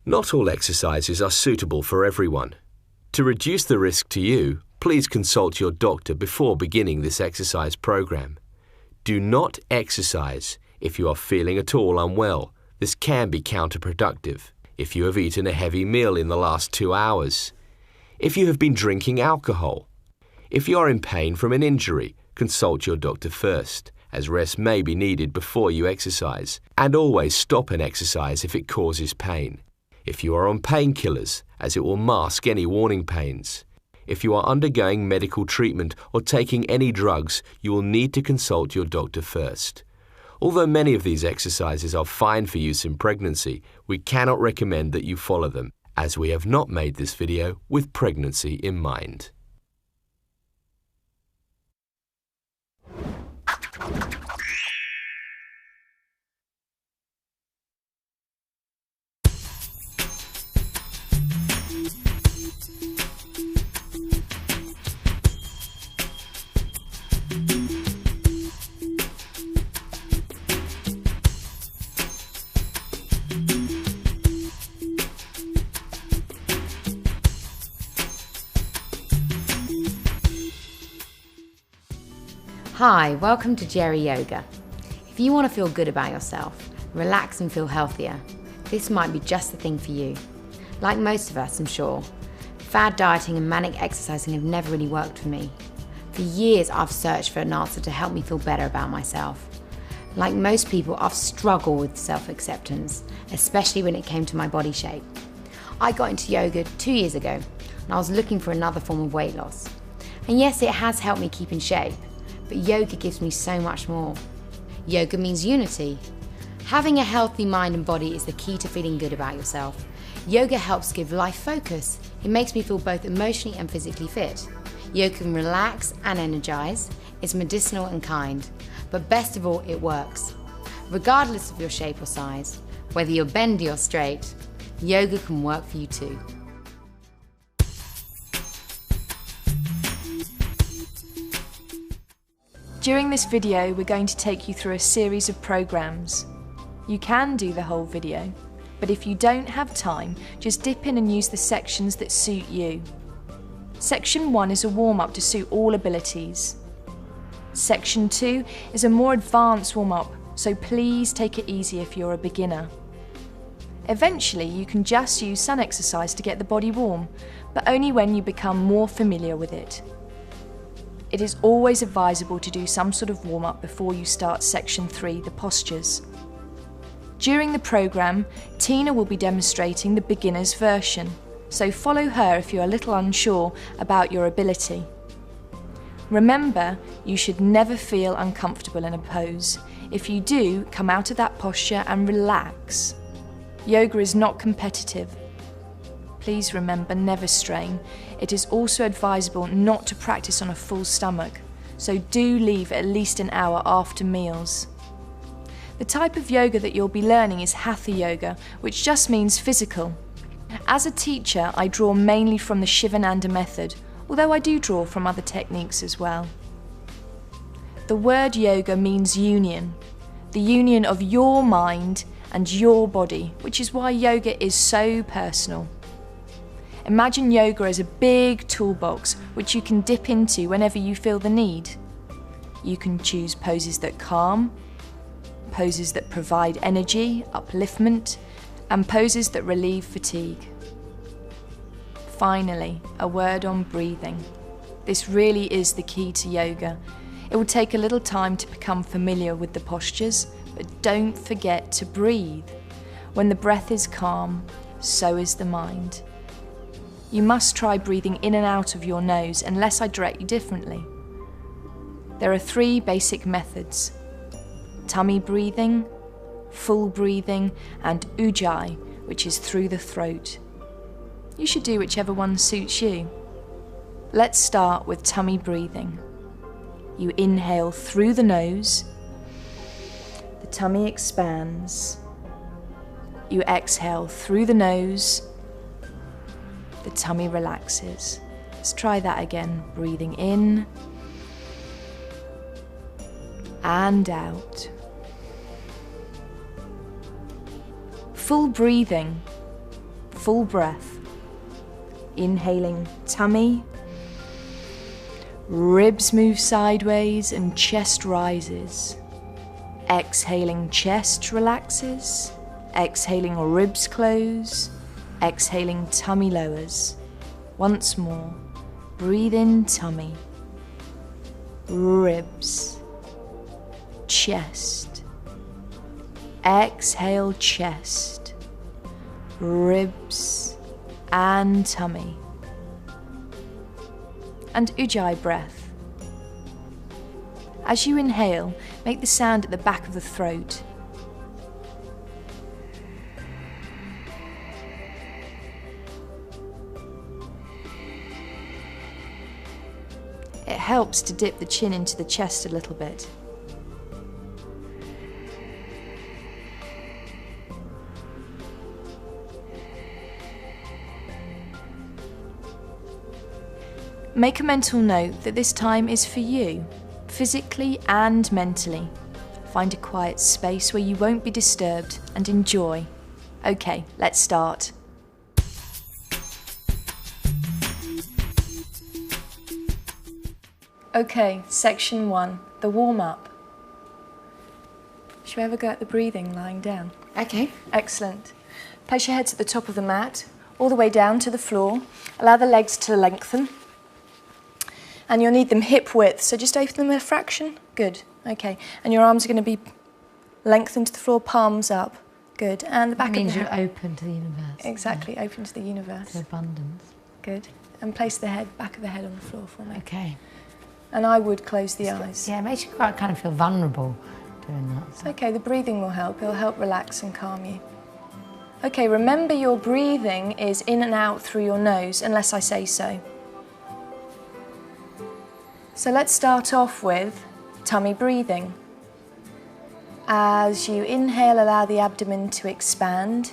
Not all exercises are suitable for everyone. To reduce the risk to you, please consult your doctor before beginning this exercise program. Do not exercise if you are feeling at all unwell. This can be counterproductive. If you have eaten a heavy meal in the last 2 hours. If you have been drinking alcohol. If you are in pain from an injury, consult your doctor first, as rest may be needed before you exercise, and always stop an exercise if it causes pain. If you are on painkillers, as it will mask any warning pains. If you are undergoing medical treatment or taking any drugs, you will need to consult your doctor first. Although many of these exercises are fine for use in pregnancy, we cannot recommend that you follow them, as we have not made this video with pregnancy in mind. Hi, welcome to Geri Yoga. If you want to feel good about yourself, relax and feel healthier, this might be just the thing for you. Like most of us, I'm sure, fad dieting and manic exercising have never really worked for me. For years, I've searched for an answer to help me feel better about myself. Like most people, I've struggled with self-acceptance, especially when it came to my body shape. I got into yoga 2 years ago, and I was looking for another form of weight loss. And yes, it has helped me keep in shape, but yoga gives me so much more. Yoga means unity. Having a healthy mind and body is the key to feeling good about yourself. Yoga helps give life focus. It makes me feel both emotionally and physically fit. Yoga can relax and energize. It's medicinal and kind. But best of all, it works. Regardless of your shape or size, whether you're bendy or straight, yoga can work for you too. During this video, we're going to take you through a series of programs. You can do the whole video, but if you don't have time, just dip in and use the sections that suit you. Section 1 is a warm-up to suit all abilities. Section 2 is a more advanced warm-up, so please take it easy if you're a beginner. Eventually, you can just use sun exercise to get the body warm, but only when you become more familiar with it. It is always advisable to do some sort of warm-up before you start Section 3, the postures. During the programme, Tina will be demonstrating the beginner's version, so follow her if you're a little unsure about your ability. Remember, you should never feel uncomfortable in a pose. If you do, come out of that posture and relax. Yoga is not competitive. Please remember, never strain. It is also advisable not to practice on a full stomach, so do leave at least an hour after meals. The type of yoga that you'll be learning is Hatha Yoga, which just means physical. As a teacher, I draw mainly from the Shivananda method, although I do draw from other techniques as well. The word yoga means union, the union of your mind and your body, which is why yoga is so personal. Imagine yoga as a big toolbox which you can dip into whenever you feel the need. You can choose poses that calm, poses that provide energy, upliftment, and poses that relieve fatigue. Finally, a word on breathing. This really is the key to yoga. It will take a little time to become familiar with the postures, but don't forget to breathe. When the breath is calm, so is the mind. You must try breathing in and out of your nose unless I direct you differently. There are 3 basic methods: tummy breathing, full breathing, and ujjayi, which is through the throat. You should do whichever one suits you. Let's start with tummy breathing. You inhale through the nose, the tummy expands. You exhale through the nose, the tummy relaxes. Let's try that again. Breathing in and out. Full breathing. full breath. Inhaling, tummy. Ribs move sideways and chest rises. Exhaling, chest relaxes. Exhaling, ribs close. Exhaling, tummy lowers. Once more. Breathe in, tummy. Ribs. Chest. Exhale, chest. Ribs and tummy. And Ujjayi breath. As you inhale, make the sound at the back of the throat. It helps to dip the chin into the chest a little bit. Make a mental note that this time is for you, physically and mentally. Find a quiet space where you won't be disturbed and enjoy. Okay, let's start. Okay, section 1, the warm-up. Should we ever go at the breathing lying down? Okay. Excellent. Place your heads at the top of the mat, all the way down to the floor. Allow the legs to lengthen. And you'll need them hip width, so just open them a fraction. Good, okay. And your arms are going to be lengthened to the floor, palms up. Good, and the back of the head. That means you're open to the universe. Exactly, open to the universe. To abundance. Good, and place the head, back of the head on the floor for me. Okay. And I would close the eyes. Yeah, it makes you quite kind of feel vulnerable doing that. It's okay, the breathing will help. It'll help relax and calm you. Okay, remember your breathing is in and out through your nose, unless I say so. So let's start off with tummy breathing. As you inhale, allow the abdomen to expand.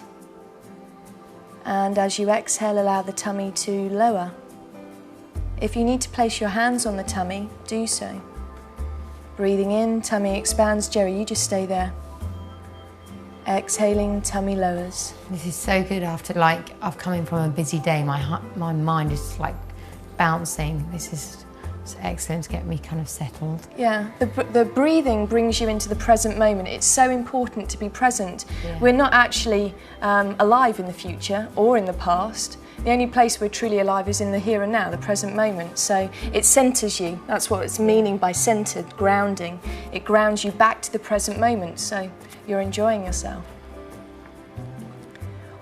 And as you exhale, allow the tummy to lower. If you need to place your hands on the tummy, do so. Breathing in, tummy expands. Geri, you just stay there. Exhaling, tummy lowers. This is so good after, like, I've come in from a busy day. My mind is like bouncing. This is excellent to get me kind of settled. Yeah, the breathing brings you into the present moment. It's so important to be present. Yeah. We're not actually alive in the future or in the past. The only place we're truly alive is in the here and now, the present moment. So it centres you. That's what it's meaning by centred, grounding. It grounds you back to the present moment, so you're enjoying yourself.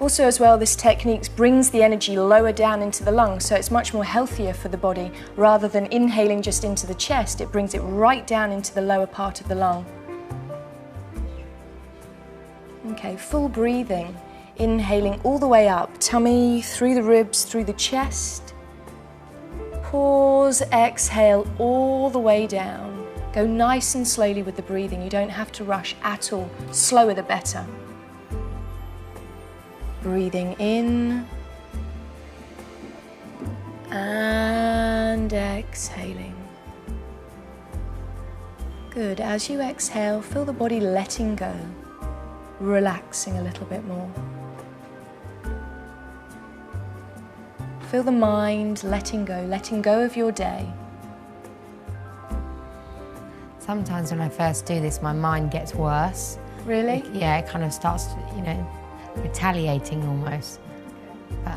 Also as well, this technique brings the energy lower down into the lungs, so it's much more healthier for the body. Rather than inhaling just into the chest, it brings it right down into the lower part of the lung. Okay, full breathing. Inhaling all the way up, tummy, through the ribs, through the chest. Pause, exhale all the way down. Go nice and slowly with the breathing. You don't have to rush at all. Slower the better. Breathing in and exhaling. Good. As you exhale, feel the body letting go, relaxing a little bit more. Feel the mind letting go of your day. Sometimes when I first do this, my mind gets worse. Really? Yeah, it kind of starts, retaliating almost. But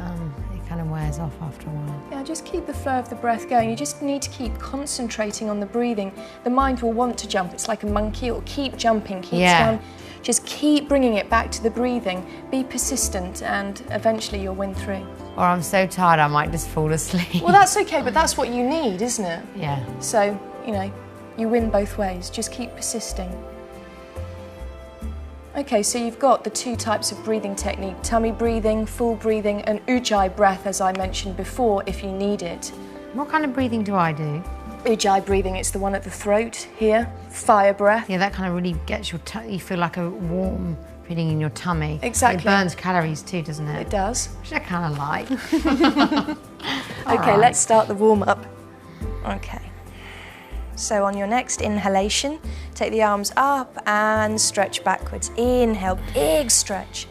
it kind of wears off after a while. Yeah, just keep the flow of the breath going. You just need to keep concentrating on the breathing. The mind will want to jump. It's like a monkey. It will keep jumping, Just keep bringing it back to the breathing. Be persistent and eventually you'll win through. Or I'm so tired I might just fall asleep. Well, that's okay, but that's what you need, isn't it? Yeah. So, you win both ways. Just keep persisting. Okay, so you've got the two types of breathing technique, tummy breathing, full breathing, and Ujjayi breath, as I mentioned before, if you need it. What kind of breathing do I do? Ujjayi breathing, it's the one at the throat, here, fire breath. Yeah, that kind of really gets you feel like a warm feeling in your tummy. Exactly. It burns calories too, doesn't it? It does. Which I kind of like. Okay, let's start the warm-up. Okay. So on your next inhalation, take the arms up and stretch backwards. Inhale, big stretch.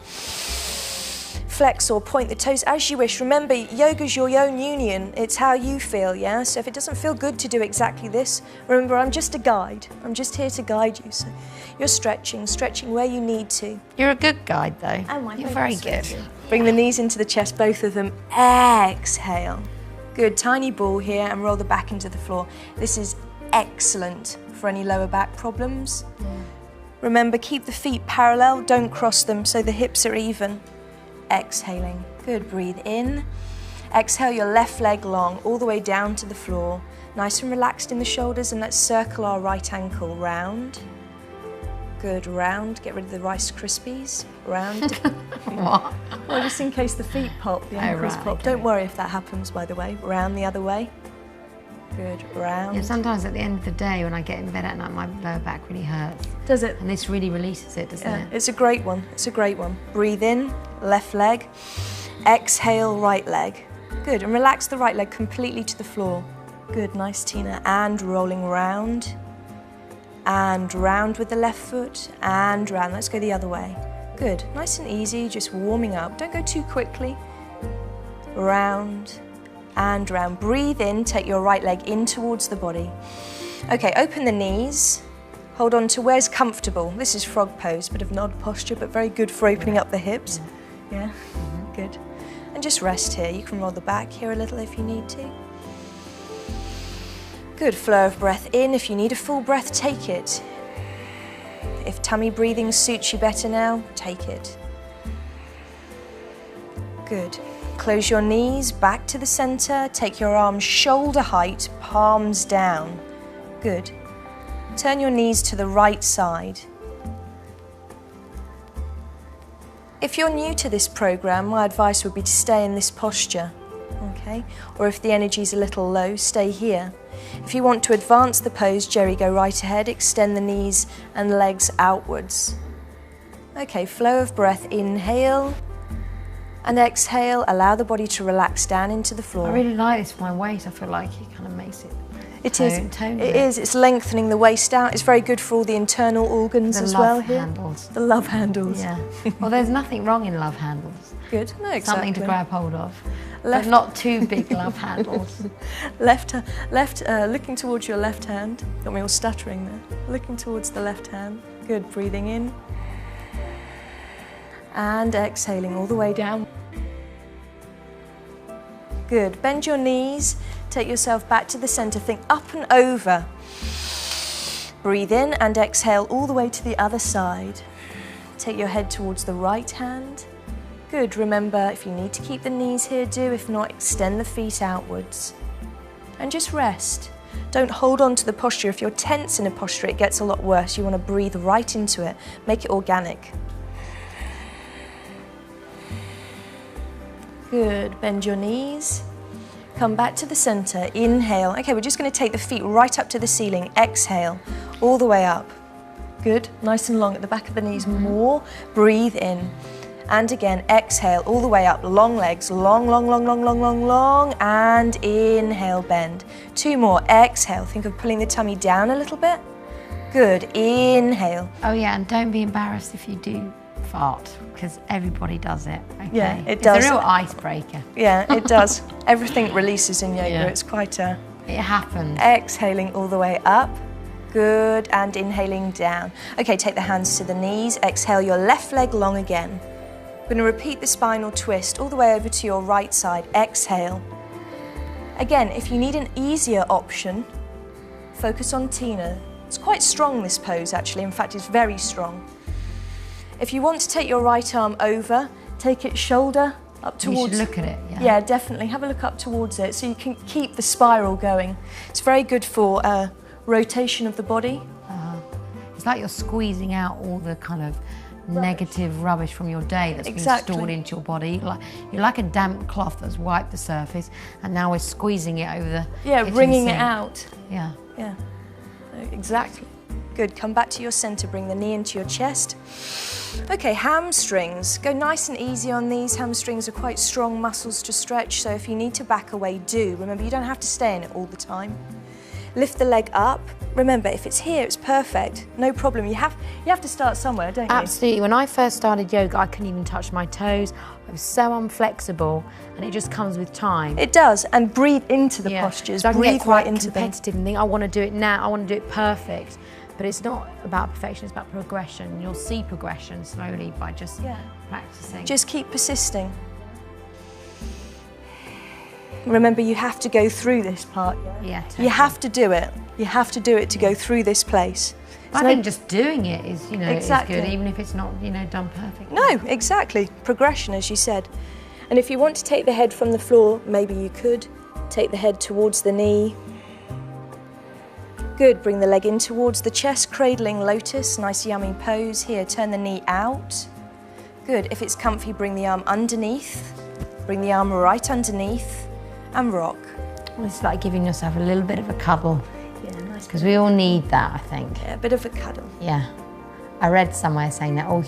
flex or point the toes as you wish. Remember, yoga's your own union. It's how you feel, yeah? So if it doesn't feel good to do exactly this, remember, I'm just a guide. I'm just here to guide you. So you're stretching where you need to. You're a good guide, though. Oh my You're very goodness. good. Bring the knees into the chest, both of them. Exhale. Good, tiny ball here and roll the back into the floor. This is excellent for any lower back problems. Remember, keep the feet parallel, don't cross them so the hips are even. Exhaling. Good, breathe in. Exhale your left leg long, all the way down to the floor. Nice and relaxed in the shoulders, and let's circle our right ankle round. Good, round. Get rid of the Rice Krispies. Round. What? Well, just in case the feet pop, the ankles right, pop. okay. Don't worry if that happens, by the way. Round the other way. Good, round. Yeah, sometimes at the end of the day, when I get in bed at night, my lower back really hurts. Does it? And this really releases it, doesn't it? It's a great one. It's a great one. Breathe in, left leg. Exhale, right leg. Good, and relax the right leg completely to the floor. Good, nice, Tina. And rolling round. And round with the left foot. And round. Let's go the other way. Good, nice and easy, just warming up. Don't go too quickly. Round. And round. Breathe in, take your right leg in towards the body. Okay, open the knees. Hold on to where's comfortable. This is frog pose, bit of nod posture, but very good for opening up the hips. Yeah, good. And just rest here. You can roll the back here a little if you need to. Good, flow of breath in. If you need a full breath, take it. If tummy breathing suits you better now, take it. Good. Close your knees, back to the center. Take your arms shoulder height, palms down. Good. Turn your knees to the right side. If you're new to this program, my advice would be to stay in this posture, okay? Or if the energy's a little low, stay here. If you want to advance the pose, Geri, go right ahead, extend the knees and legs outwards. Okay, flow of breath, inhale. And exhale, allow the body to relax down into the floor. I really like this for my weight. I feel like it kind of makes it It is. It's lengthening the waist out. It's very good for all the internal organs as well here. Handles. The love handles. Yeah. Well, there's nothing wrong in love handles. Good. No, exactly. Something to grab hold of. Left. But not too big love handles. Left, looking towards your left hand. Got me all stuttering there. Looking towards the left hand. Good. Breathing in. And exhaling all the way down. Good. Bend your knees. Take yourself back to the center. Think up and over. Breathe in and exhale all the way to the other side. Take your head towards the right hand. Good. Remember, if you need to keep the knees here, do. If not, extend the feet outwards. And just rest. Don't hold on to the posture. If you're tense in a posture, it gets a lot worse. You want to breathe right into it. Make it organic. Good. Bend your knees. Come back to the center. Inhale. Okay, we're just going to take the feet right up to the ceiling. Exhale. All the way up. Good. Nice and long at the back of the knees. More. Breathe in. And again, exhale all the way up. Long legs. Long, long, long, long, long, long, long. And inhale, bend. Two more. Exhale. Think of pulling the tummy down a little bit. Good. Inhale. Oh yeah, and don't be embarrassed if you do fart, because everybody does it. Okay? Yeah, it does. It's a real icebreaker. Yeah, it does. Everything releases in yoga. Yeah. It's quite a... It happens. Exhaling all the way up. Good. And inhaling down. Okay, take the hands to the knees. Exhale your left leg long again. We're going to repeat the spinal twist all the way over to your right side. Exhale. Again, if you need an easier option, focus on Tina. It's quite strong, this pose, actually. In fact, it's very strong. If you want to take your right arm over, take it shoulder up towards... You should look at it, yeah. Yeah, definitely. Have a look up towards it so you can keep the spiral going. It's very good for rotation of the body. It's like you're squeezing out all the kind of negative rubbish from your day that's been stored into your body. You're like a damp cloth that's wiped the surface, and now we're squeezing it over the kitchen wringing sink. it out. Yeah. Yeah, exactly. Good, come back to your center, bring the knee into your chest. Okay, hamstrings. Go nice and easy on these. Hamstrings are quite strong muscles to stretch, so if you need to back away, do. Remember, you don't have to stay in it all the time. Lift the leg up. Remember, if it's here, it's perfect. No problem. You have to start somewhere, don't you? Absolutely. When I first started yoga, I couldn't even touch my toes. I was so unflexible, and it just comes with time. It does, and breathe into the postures. So I can breathe get quite right into them. competitive and think, I want to do it now. I want to do it perfect. But it's not about perfection, it's about progression. You'll see progression slowly by just practicing. Just keep persisting. Remember, you have to go through this part. Yeah, totally. You have to do it. You have to do it to go through this place. I think just doing it is, you know, exactly. is good, even if it's not, you know, done perfectly. No, exactly. Progression, as you said. And if you want to take the head from the floor, maybe you could take the head towards the knee. Good, bring the leg in towards the chest, cradling lotus, nice yummy pose. Here, turn the knee out. Good, if it's comfy, bring the arm underneath. Bring the arm right underneath and rock. It's like giving yourself a little bit of a cuddle. Yeah, nice. Because we all need that, I think. Yeah, a bit of a cuddle. Yeah. I read somewhere saying that all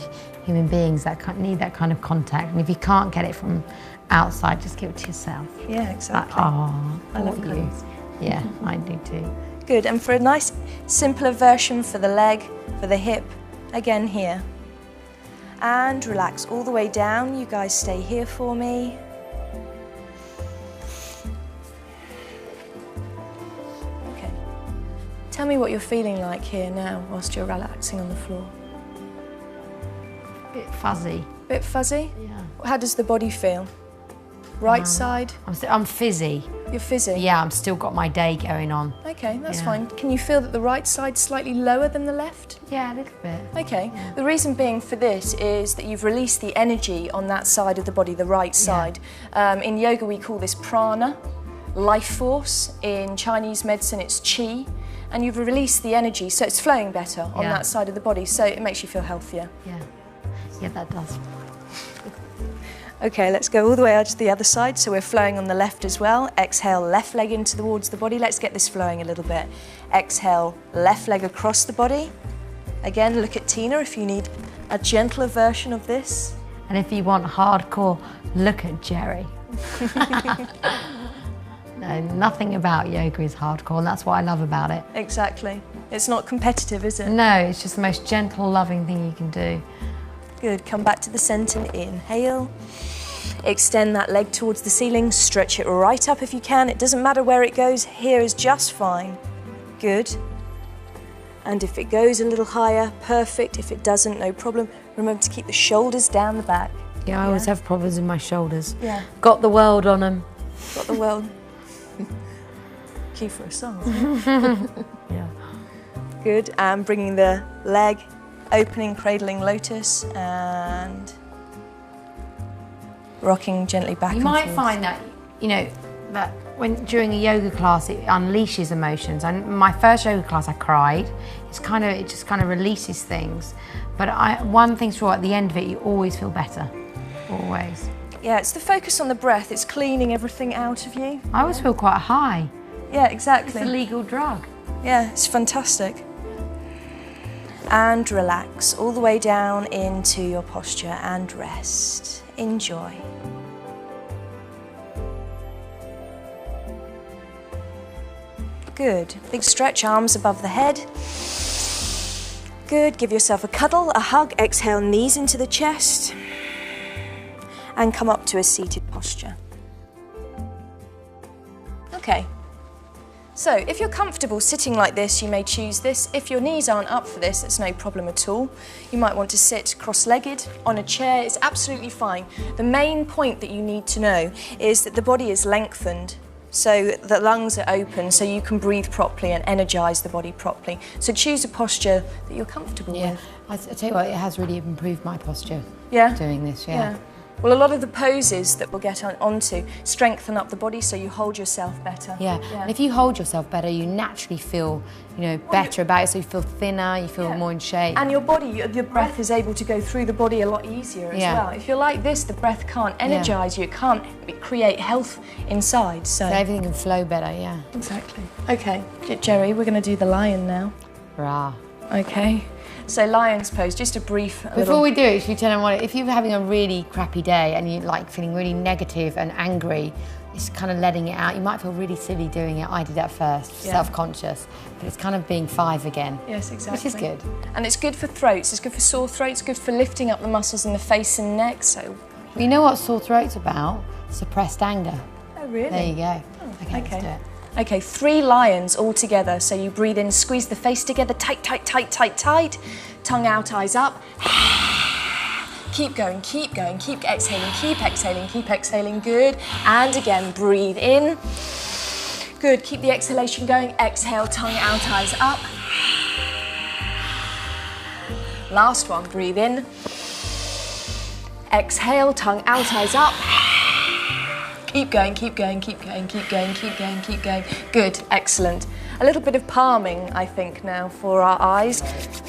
human beings need that kind of contact, and if you can't get it from outside, just give it to yourself. Yeah, exactly. Like, oh, I love you. Yeah, I do too. Good, and for a nice, simpler version for the leg, for the hip, again here. And relax all the way down. You guys stay here for me. Okay. Tell me what you're feeling like here now whilst you're relaxing on the floor. A bit fuzzy. Bit fuzzy? Yeah. How does the body feel? Right side? I'm fizzy. You're fizzy? Yeah, I'm still got my day going on. Okay, that's fine. Can you feel that the right side's slightly lower than the left? Yeah, a little bit. Okay. Yeah. The reason being for this is that you've released the energy on that side of the body, the right side. In yoga, we call this prana, life force. In Chinese medicine, it's qi. And you've released the energy, so it's flowing better on that side of the body, so it makes you feel healthier. Yeah. Yeah, that does. Okay, let's go all the way out to the other side. So we're flowing on the left as well. Exhale, left leg in towards the body. Let's get this flowing a little bit. Exhale, left leg across the body. Again, look at Tina if you need a gentler version of this. And if you want hardcore, look at Geri. No, nothing about yoga is hardcore, and that's what I love about it. Exactly. It's not competitive, is it? No, it's just the most gentle, loving thing you can do. Good, come back to the centre, inhale. Extend that leg towards the ceiling, stretch it right up if you can. It doesn't matter where it goes, here is just fine. Good. And if it goes a little higher, perfect. If it doesn't, no problem. Remember to keep the shoulders down the back. Yeah, I always have problems with my shoulders. Yeah. Got the world on them. Got the world. Key for a song. Yeah. Good, and bringing the leg, opening, cradling lotus, and rocking gently back and forth. You might find that, you know, that when during a yoga class it unleashes emotions. And my first yoga class I cried. It just kind of releases things. But one thing's sure, at the end of it you always feel better. Always. Yeah, it's the focus on the breath. It's cleaning everything out of you. I always feel quite high. Yeah, exactly. It's a legal drug. Yeah, it's fantastic. And relax all the way down into your posture and rest. Enjoy. Good. Big stretch, arms above the head. Good. Give yourself a cuddle, a hug. Exhale, knees into the chest. And come up to a seated posture. Okay. So, if you're comfortable sitting like this, you may choose this. If your knees aren't up for this, it's no problem at all. You might want to sit cross-legged on a chair. It's absolutely fine. The main point that you need to know is that the body is lengthened, so the lungs are open, so you can breathe properly and energise the body properly. So choose a posture that you're comfortable with. I tell you what, it has really improved my posture. Yeah? Doing this, Yeah. Well, a lot of the poses that we'll get onto strengthen up the body so you hold yourself better. Yeah. And if you hold yourself better, you naturally feel, you know, better about it, so you feel thinner, you feel more in shape. And your body, your breath is able to go through the body a lot easier as well. If you're like this, the breath can't energise you, it can't create health inside. So everything can flow better, yeah. Exactly. Okay, Geri, we're going to do the lion now. Rah. Okay. So lion's pose, just a brief Before we do it, should we tell them if you're having a really crappy day and you're like feeling really negative and angry, it's kind of letting it out. You might feel really silly doing it. I did that first, self-conscious, but it's kind of being 5 again. Yes, exactly. Which is good. And it's good for throats, it's good for sore throats, good for lifting up the muscles in the face and neck, so... You know what sore throat's about? Suppressed anger. Oh, really? There you go. Oh, okay, let's do it. Okay, 3 lions all together. So you breathe in, squeeze the face together, tight, tight, tight, tight, tight. Tongue out, eyes up. Keep going, keep going, keep exhaling, keep exhaling, keep exhaling, good. And again, breathe in. Good, keep the exhalation going. Exhale, tongue out, eyes up. Last one, breathe in. Exhale, tongue out, eyes up. Keep going, keep going, keep going, keep going, keep going, keep going. Good, excellent. A little bit of palming, I think, now for our eyes.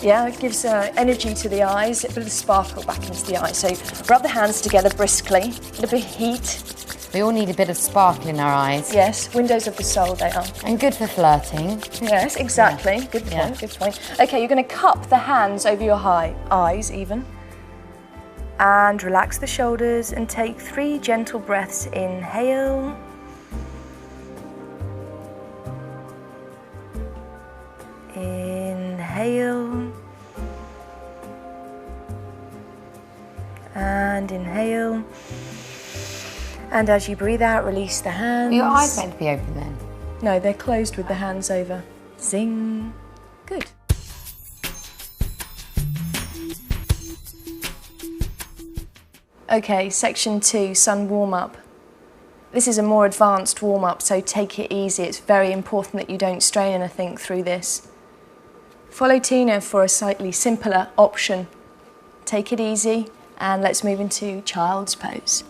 Yeah, it gives energy to the eyes, a bit of sparkle back into the eyes. So rub the hands together briskly, a little bit of heat. We all need a bit of sparkle in our eyes. Yes, windows of the soul they are. And good for flirting. Yes, exactly. Yeah. Good point, good point. Okay, you're going to cup the hands over your eyes even. And relax the shoulders and take 3 gentle breaths. Inhale. Inhale. And inhale. And as you breathe out, release the hands. Are your eyes meant to be open then? No, they're closed with the hands over. Zing. Good. Okay, section 2, sun warm-up. This is a more advanced warm-up, so take it easy. It's very important that you don't strain anything through this. Follow Tina for a slightly simpler option. Take it easy, and let's move into child's pose.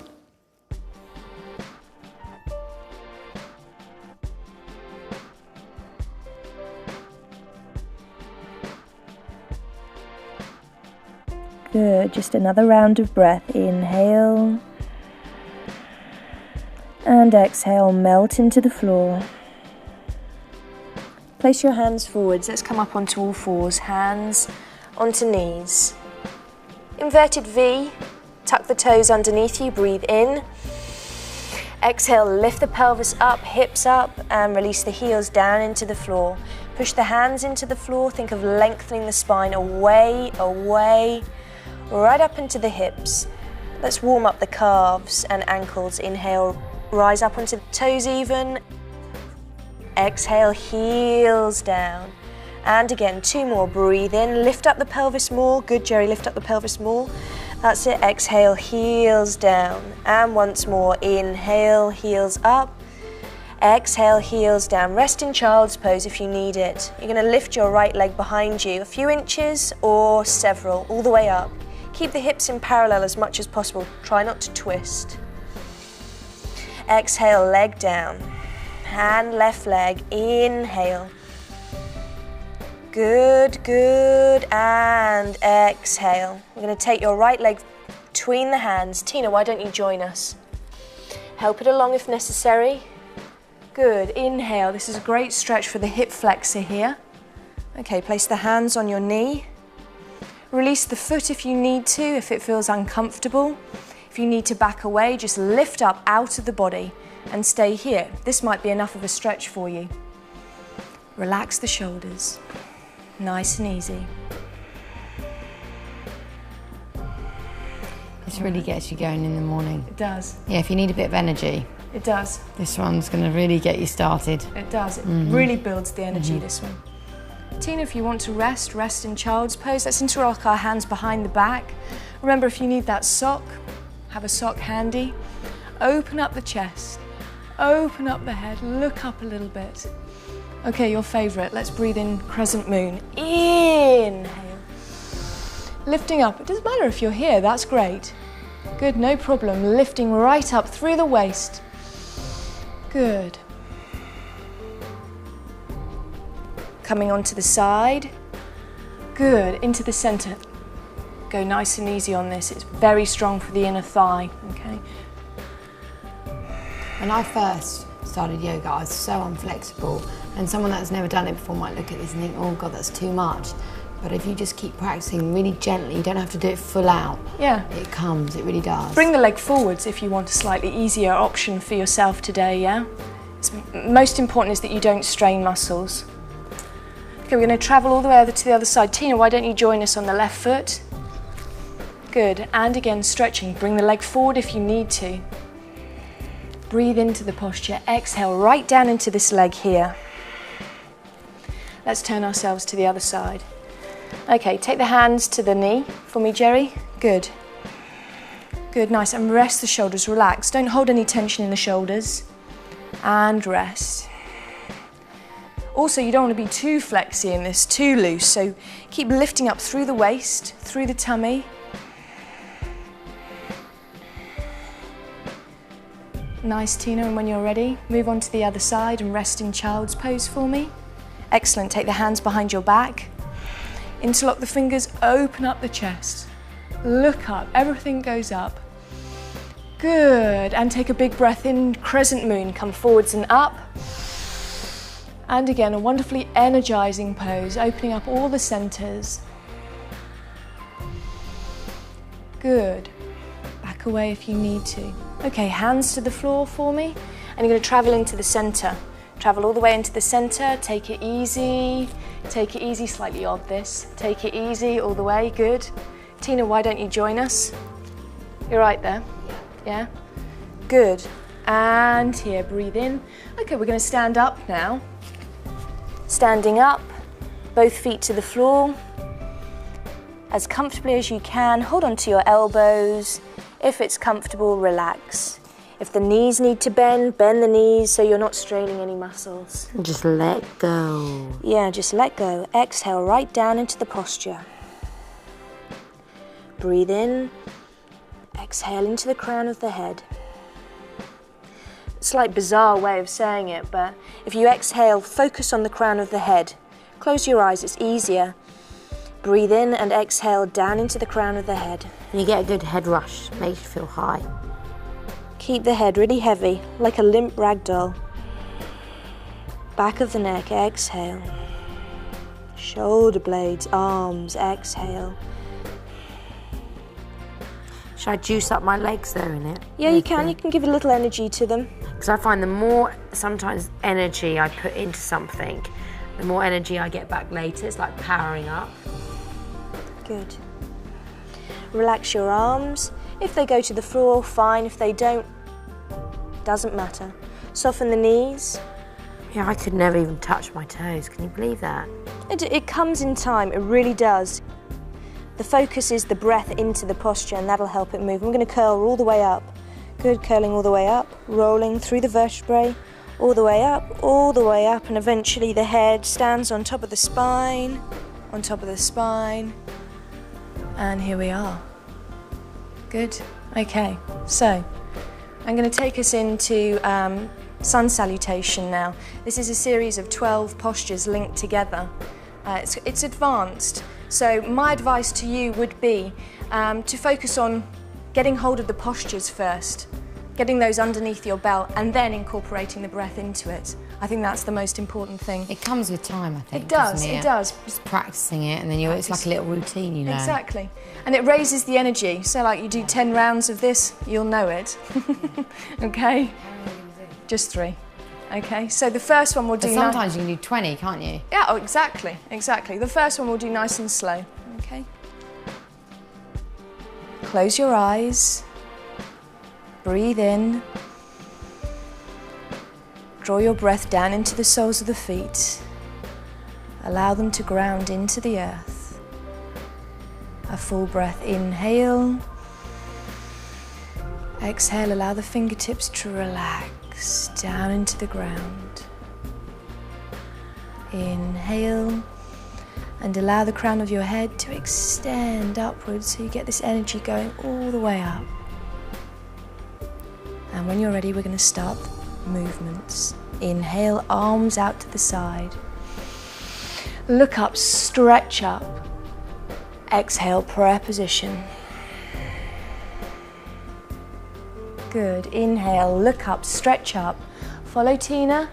Good, just another round of breath. Inhale. And exhale, melt into the floor. Place your hands forwards. Let's come up onto all fours. Hands onto knees. Inverted V. Tuck the toes underneath you. Breathe in. Exhale, lift the pelvis up, hips up, and release the heels down into the floor. Push the hands into the floor. Think of lengthening the spine away, away, right up into the hips. Let's warm up the calves and ankles. Inhale, rise up onto the toes even. Exhale, heels down. And again, 2 more. Breathe in, lift up the pelvis more. Good, Geri, lift up the pelvis more. That's it. Exhale, heels down. And once more, inhale, heels up. Exhale, heels down. Rest in child's pose if you need it. You're going to lift your right leg behind you a few inches or several, all the way up. Keep the hips in parallel as much as possible. Try not to twist. Exhale, leg down. Hand, left leg. Inhale. Good, good. And exhale. We're going to take your right leg between the hands. Tina, why don't you join us? Help it along if necessary. Good. Inhale. This is a great stretch for the hip flexor here. Okay, place the hands on your knee. Release the foot if you need to, if it feels uncomfortable. If you need to back away, just lift up out of the body and stay here. This might be enough of a stretch for you. Relax the shoulders. Nice and easy. This really gets you going in the morning. It does. Yeah, if you need a bit of energy. It does. This one's going to really get you started. It does. It really builds the energy, this one. Tina, if you want to rest, rest in child's pose. Let's interlock our hands behind the back. Remember, if you need that sock, have a sock handy. Open up the chest, open up the head, look up a little bit. Okay, your favorite. Let's breathe in crescent moon. Inhale. Lifting up. It doesn't matter if you're here, that's great. Good, no problem. Lifting right up through the waist. Good. Coming onto the side. Good, into the center. Go nice and easy on this. It's very strong for the inner thigh, okay? When I first started yoga, I was so unflexible, and someone that's never done it before might look at this and think, oh God, that's too much. But if you just keep practicing really gently, you don't have to do it full out. Yeah. It comes, it really does. Bring the leg forwards if you want a slightly easier option for yourself today, yeah? Most important is that you don't strain muscles. Okay, we're going to travel all the way over to the other side. Tina, why don't you join us on the left foot? Good, and again stretching. Bring the leg forward if you need to. Breathe into the posture. Exhale right down into this leg here. Let's turn ourselves to the other side. Okay, take the hands to the knee for me, Geri. Good. Good, nice. And rest the shoulders, relax. Don't hold any tension in the shoulders. And rest. Also, you don't want to be too flexy in this, too loose. So keep lifting up through the waist, through the tummy. Nice, Tina, and when you're ready, move on to the other side and rest in child's pose for me. Excellent, take the hands behind your back. Interlock the fingers, open up the chest. Look up, everything goes up. Good, and take a big breath in, crescent moon, come forwards and up. And again, a wonderfully energizing pose, opening up all the centers. Good, back away if you need to. Okay, hands to the floor for me, and you're going to travel into the center. Travel all the way into the center, take it easy, slightly odd this. Take it easy all the way, good. Tina, why don't you join us? You're right there, yeah? Good, and here, breathe in. Okay, we're going to stand up now. Standing up, both feet to the floor. As comfortably as you can, hold on to your elbows. If it's comfortable, relax. If the knees need to bend, bend the knees so you're not straining any muscles. Just let go. Yeah, just let go. Exhale right down into the posture. Breathe in. Exhale into the crown of the head. Slight bizarre way of saying it, but if you exhale, focus on the crown of the head. Close your eyes, it's easier. Breathe in and exhale down into the crown of the head. You get a good head rush, makes you feel high. Keep the head really heavy, like a limp rag doll. Back of the neck, exhale. Shoulder blades, arms, exhale. Should I juice up my legs there in it? Yeah, you can give a little energy to them. Because I find the more, sometimes, energy I put into something, the more energy I get back later. It's like powering up. Good. Relax your arms. If they go to the floor, fine. If they don't, doesn't matter. Soften the knees. Yeah, I could never even touch my toes. Can you believe that? It comes in time, it really does. The focus is the breath into the posture, and that'll help it move. I'm going to curl all the way up. Good, curling all the way up, rolling through the vertebrae, all the way up, and eventually the head stands on top of the spine, and here we are. Good, okay, so I'm going to take us into sun salutation now. This is a series of 12 postures linked together. It's advanced, so my advice to you would be to focus on getting hold of the postures first, getting those underneath your belt, and then incorporating the breath into it. I think that's the most important thing. It comes with time, I think. It does, it does. Just practicing it, and then it's like a little routine, you know. Exactly. And it raises the energy. So like you do 10 rounds of this, you'll know it. Okay? Just 3. Okay, so the first one we'll do... Sometimes you can do 20, can't you? Yeah, oh, exactly, exactly. The first one we'll do nice and slow, okay? Close your eyes. Breathe in. Draw your breath down into the soles of the feet. Allow them to ground into the earth. A full breath, inhale. Exhale, allow the fingertips to relax down into the ground. Inhale, and allow the crown of your head to extend upwards so you get this energy going all the way up. And when you're ready, we're going to start movements. Inhale, arms out to the side. Look up, stretch up. Exhale, prayer position. Good. Inhale, look up, stretch up. Follow Tina.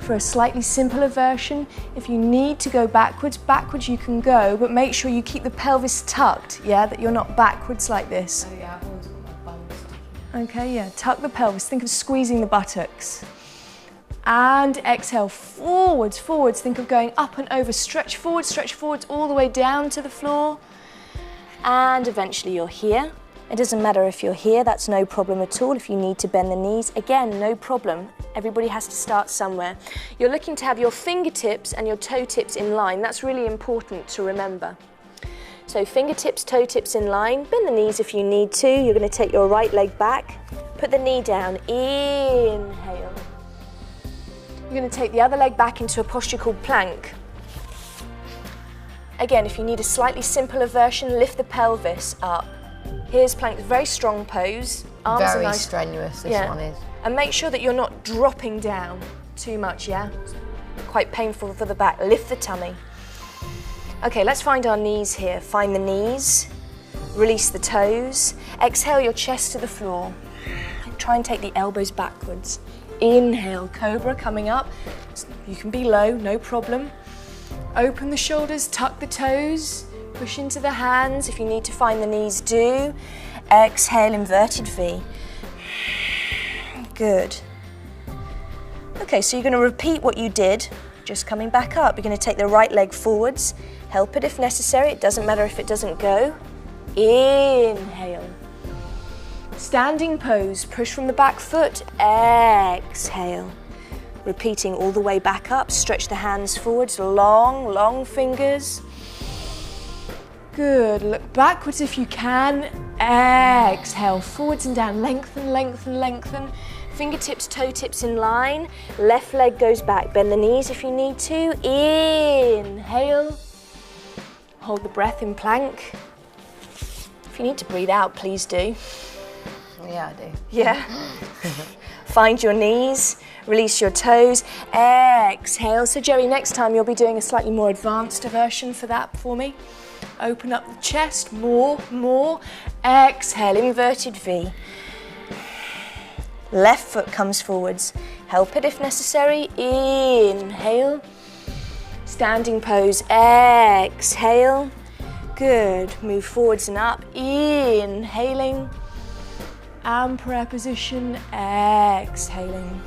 For a slightly simpler version, if you need to go backwards, you can go, but make sure you keep the pelvis tucked, yeah, that you're not backwards like this. Oh yeah, I've always got my bum sticking. Okay, yeah, tuck the pelvis, think of squeezing the buttocks. And exhale, forwards, forwards, think of going up and over, stretch forwards all the way down to the floor. And eventually you're here. It doesn't matter if you're here, that's no problem at all. If you need to bend the knees, again, no problem. Everybody has to start somewhere. You're looking to have your fingertips and your toe tips in line. That's really important to remember. So fingertips, toe tips in line. Bend the knees if you need to. You're going to take your right leg back. Put the knee down. Inhale. You're going to take the other leg back into a posture called plank. Again, if you need a slightly simpler version, lift the pelvis up. Here's plank, very strong pose. Arms are Very nice. strenuous, this one is. And make sure that you're not dropping down too much, yeah? Quite painful for the back. Lift the tummy. Okay, let's find our knees here. Find the knees, release the toes. Exhale your chest to the floor. Try and take the elbows backwards. Inhale, cobra coming up. You can be low, no problem. Open the shoulders, tuck the toes. Push into the hands. If you need to find the knees, do. Exhale, inverted V. Good. Okay, so you're going to repeat what you did, just coming back up. You're going to take the right leg forwards. Help it if necessary. It doesn't matter if it doesn't go. Inhale. Standing pose. Push from the back foot. Exhale. Repeating all the way back up. Stretch the hands forwards. Long, long fingers. Good, look backwards if you can. Exhale, forwards and down, lengthen, lengthen, lengthen. Fingertips, toe tips in line. Left leg goes back, bend the knees if you need to. Inhale. Hold the breath in plank. If you need to breathe out, please do. Yeah, I do. Yeah. Find your knees, release your toes. Exhale. So Geri, next time you'll be doing a slightly more advanced version for that for me. Open up the chest, more. Exhale, inverted V. Left foot comes forwards. Help it if necessary. Inhale. Standing pose. Exhale. Good. Move forwards and up. Inhaling. And prayer position. Exhaling.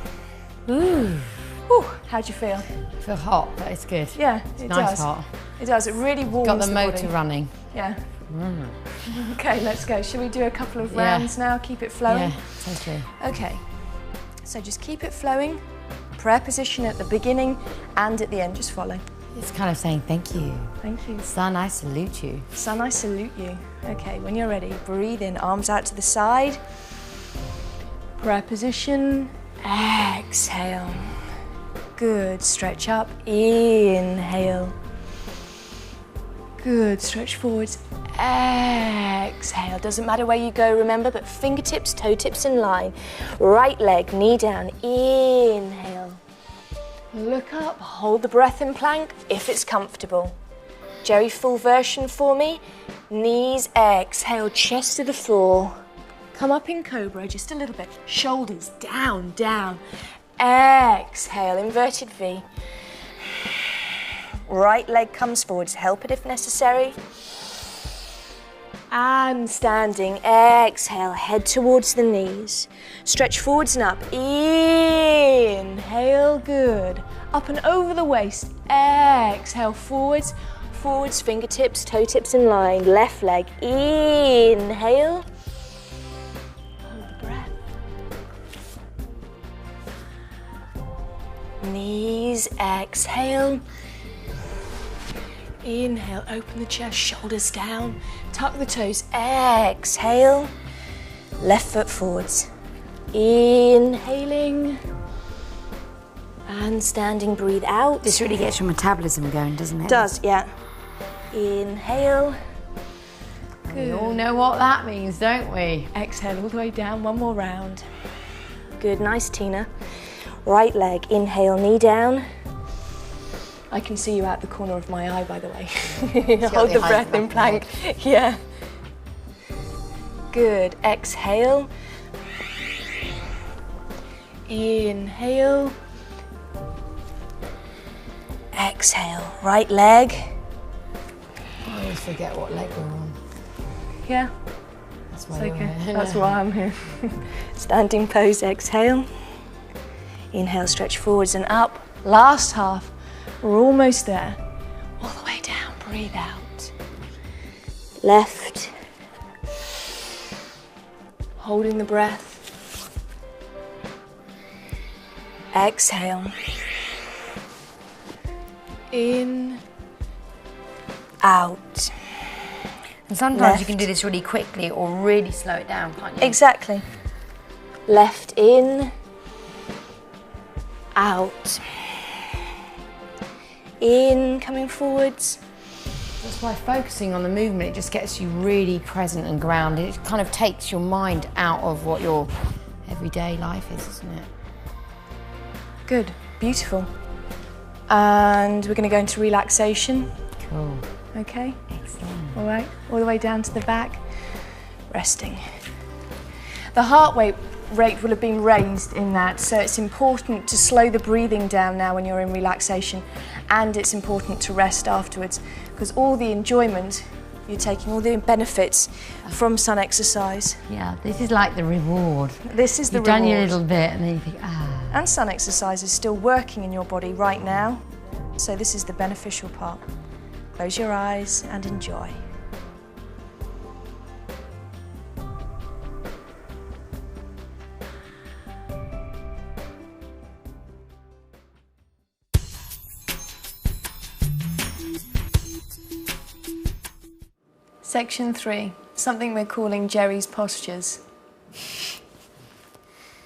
Ooh. Whew, how'd you feel? I feel hot, but it's good. Yeah, it's it nice does. Hot. It does. It really warms Got the the motor body. running. Yeah. Okay, let's go. Shall we do a couple of rounds now? Keep it flowing? Yeah, totally. Okay. So just keep it flowing. Prayer position at the beginning and at the end. Just follow. It's kind of saying thank you. Thank you. Sun, I salute you. Sun, I salute you. Okay, when you're ready, breathe in, arms out to the side. Prayer position. Exhale. Good. Stretch up. Inhale. Good. Stretch forwards. Exhale. Doesn't matter where you go, remember, but fingertips, toe tips in line. Right leg, knee down. Inhale. Look up. Hold the breath in plank if it's comfortable. Geri, full version for me. Knees, exhale, chest to the floor. Come up in cobra just a little bit. Shoulders down, down. Exhale, inverted V. Right leg comes forwards. Help it if necessary. And standing. Exhale, head towards the knees. Stretch forwards and up. Inhale, good. Up and over the waist. Exhale, forwards. Forwards, fingertips, toe tips in line. Left leg. Inhale. Knees, exhale. Inhale, open the chest, shoulders down. Tuck the toes, exhale. Left foot forwards. Inhaling. And standing, breathe out. This really gets your metabolism going, doesn't it? Does, yeah. Inhale. We all know what that means, don't we? Exhale all the way down, one more round. Good, nice, Tina. Right leg, inhale, knee down. I can see you out the corner of my eye, by the way. Hold the breath in plank. Yeah. Good. Exhale. Inhale. Exhale, right leg. I always forget what leg we're on. Yeah, That's why it's you're okay. here. That's why I'm here. Standing pose, exhale. Inhale, stretch forwards and up. Last half, we're almost there. All the way down, breathe out. Left. Holding the breath. Exhale. In. Out. And sometimes Left. you can do this really quickly or really slow it down, can't you? Exactly. Left in. Out. In, coming forwards. That's why focusing on the movement, it just gets you really present and grounded. It kind of takes your mind out of what your everyday life is, isn't it? Good, beautiful. And we're going to go into relaxation. Cool. Okay, Excellent. all right, all the way down to the back. Resting. The heart rate will have been raised in that, so it's important to slow the breathing down now when you're in relaxation, and it's important to rest afterwards, because all the enjoyment you're taking, all the benefits from sun exercise. Yeah, this is like the reward. This is the You've reward. done your little bit and then you think, ah. And sun exercise is still working in your body right now, so this is the beneficial part. Close your eyes and enjoy. Section 3, something we're calling Geri's postures.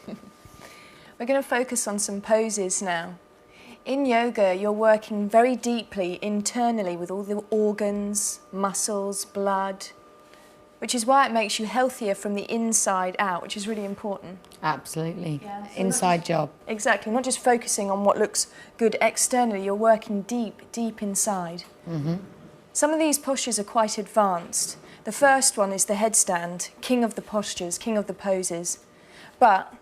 We're going to focus on some poses now. In yoga, you're working very deeply internally with all the organs, muscles, blood, which is why it makes you healthier from the inside out, which is really important. Absolutely. Yeah, so Inside job. Exactly, not just focusing on what looks good externally, you're working deep, deep inside. Mm-hmm. Some of these postures are quite advanced. The first one is the headstand, king of the postures, king of the poses. But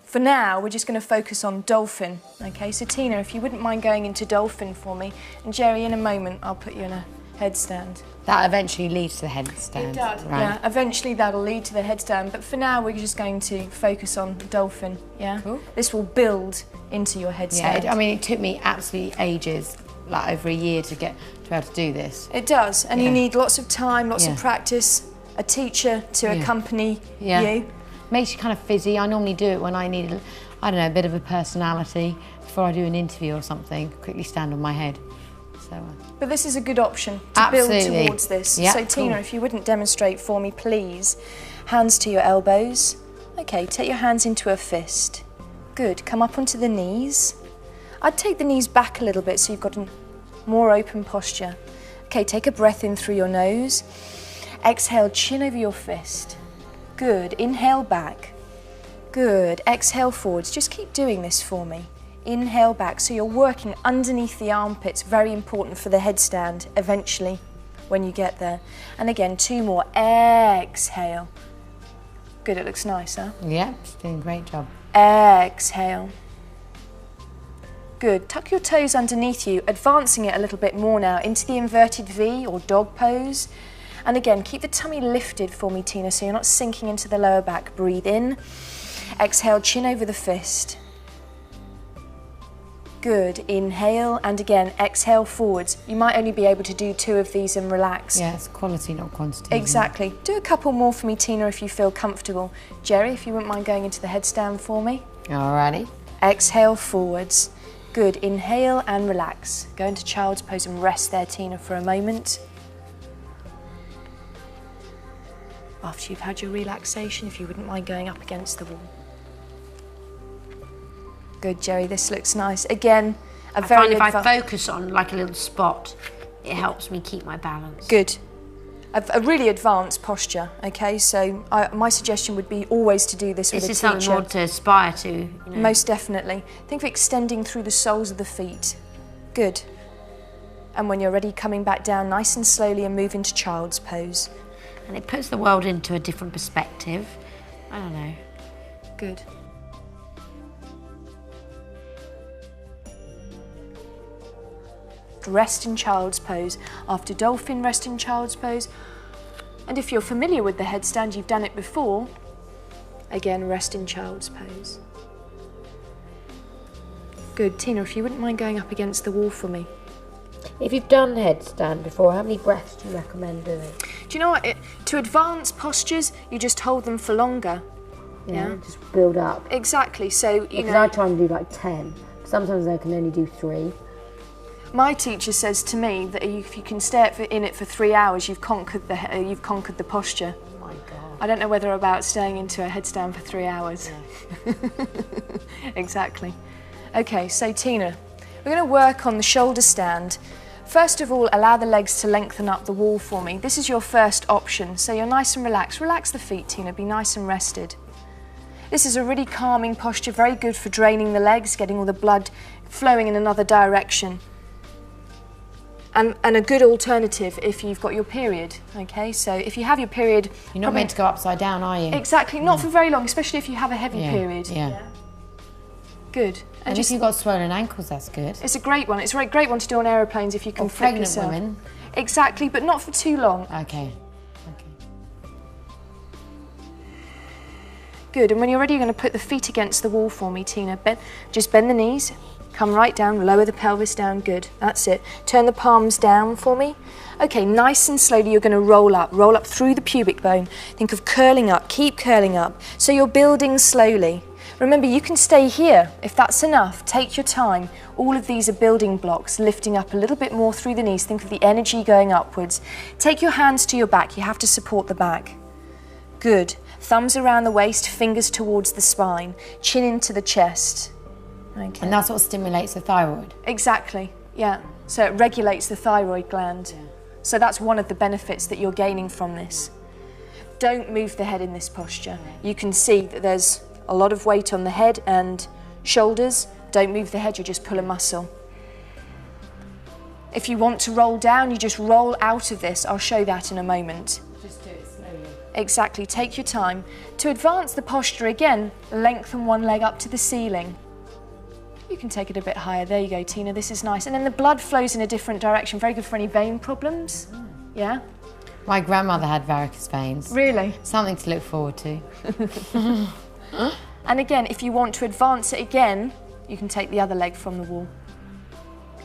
for now, we're just going to focus on dolphin. Okay, so Tina, if you wouldn't mind going into dolphin for me, and Geri, in a moment, I'll put you in a headstand. That eventually leads to the headstand. It does, right? yeah. Eventually that'll lead to the headstand, but for now we're just going to focus on dolphin, yeah? Cool. This will build into your headstand. Yeah, I mean, it took me absolutely ages, like over a year to be able to do this. It does, and Yeah. you need lots of time, lots Yeah. of practice, a teacher to accompany Yeah. you. Makes you kind of fizzy. I normally do it when I need, I don't know, a bit of a personality before I do an interview or something. Quickly stand on my head. So. But this is a good option to build Absolutely. towards this. Yeah, So Tina, cool. if you wouldn't demonstrate for me, please. Hands to your elbows. Okay, take your hands into a fist. Good, come up onto the knees. I'd take the knees back a little bit so you've got a more open posture. Okay, take a breath in through your nose. Exhale, chin over your fist. Good, inhale back. Good, exhale forwards. Just keep doing this for me. Inhale back, so you're working underneath the armpits, very important for the headstand eventually when you get there. And again, 2 more, exhale. Good, it looks nice, huh? Yeah, it's doing a great job. Exhale. Good, tuck your toes underneath you, advancing it a little bit more now into the inverted V or dog pose. And again, keep the tummy lifted for me, Tina, so you're not sinking into the lower back. Breathe in, exhale, chin over the fist. Good, inhale, and again, exhale forwards. You might only be able to do 2 of these and relax. Yeah, it's quality, not quantity. isn't it? Exactly. Do a couple more for me, Tina, if you feel comfortable. Geri, if you wouldn't mind going into the headstand for me. Alrighty. Exhale forwards. Good, inhale and relax. Go into child's pose and rest there, Tina, for a moment. After you've had your relaxation, if you wouldn't mind going up against the wall. Good, Geri, this looks nice. Again, I find if I focus on like a little spot, it helps me keep my balance. Good. A really advanced posture, okay? So my suggestion would be always to do this with a This is teacher. something more to aspire to, you know. Most definitely. Think of extending through the soles of the feet. Good. And when you're ready, coming back down nice and slowly and move into child's pose. And it puts the world into a different perspective. I don't know. Good. rest in child's pose. After dolphin, rest in child's pose. And if you're familiar with the headstand, you've done it before, again, rest in child's pose. Good. Tina, if you wouldn't mind going up against the wall for me. If you've done headstand before, how many breaths do you recommend doing? Do you know what? To advance postures, you just hold them for longer. Yeah. Just build up. Exactly. So, you Because know, I try and do like 10. Sometimes I can only do 3. my teacher says to me that if you can stay in it for 3 hours, you've conquered the posture. Oh my God. I don't know whether about staying into a headstand for 3 hours. Yeah. Exactly. Okay, so Tina, we're going to work on the shoulder stand. First of all, allow the legs to lengthen up the wall for me. This is your first option, so you're nice and relaxed. Relax the feet, Tina, be nice and rested. This is a really calming posture, very good for draining the legs, getting all the blood flowing in another direction. And a good alternative if you've got your period, okay? So if you have your period... You're not meant to go upside down, are you? Exactly, not for very long, especially if you have a heavy period. Yeah. Good. And if you've got swollen ankles, that's good. It's a great one. It's a great one to do on aeroplanes if you can flip pregnant yourself. women. Exactly, but not for too long. Okay. Good, and when you're ready, you're going to put the feet against the wall for me, Tina. Just bend the knees, come right down, lower the pelvis down, good. That's it. Turn the palms down for me. Okay, nice and slowly you're going to roll up through the pubic bone. Think of curling up, keep curling up. So you're building slowly. Remember, you can stay here if that's enough. Take your time. All of these are building blocks, lifting up a little bit more through the knees. Think of the energy going upwards. Take your hands to your back. You have to support the back. Good. Thumbs around the waist, fingers towards the spine, chin into the chest. Okay. And that's what stimulates the thyroid? Exactly, yeah. So it regulates the thyroid gland. Yeah. So that's one of the benefits that you're gaining from this. Don't move the head in this posture. You can see that there's a lot of weight on the head and shoulders. Don't move the head, you just pull a muscle. If you want to roll down, you just roll out of this. I'll show that in a moment. Just do it slowly. Exactly, take your time. To advance the posture again, lengthen one leg up to the ceiling. You can take it a bit higher. There you go, Tina, this is nice. And then the blood flows in a different direction. Very good for any vein problems. Yeah? My grandmother had varicose veins. Really? Something to look forward to. And again, if you want to advance it again, you can take the other leg from the wall.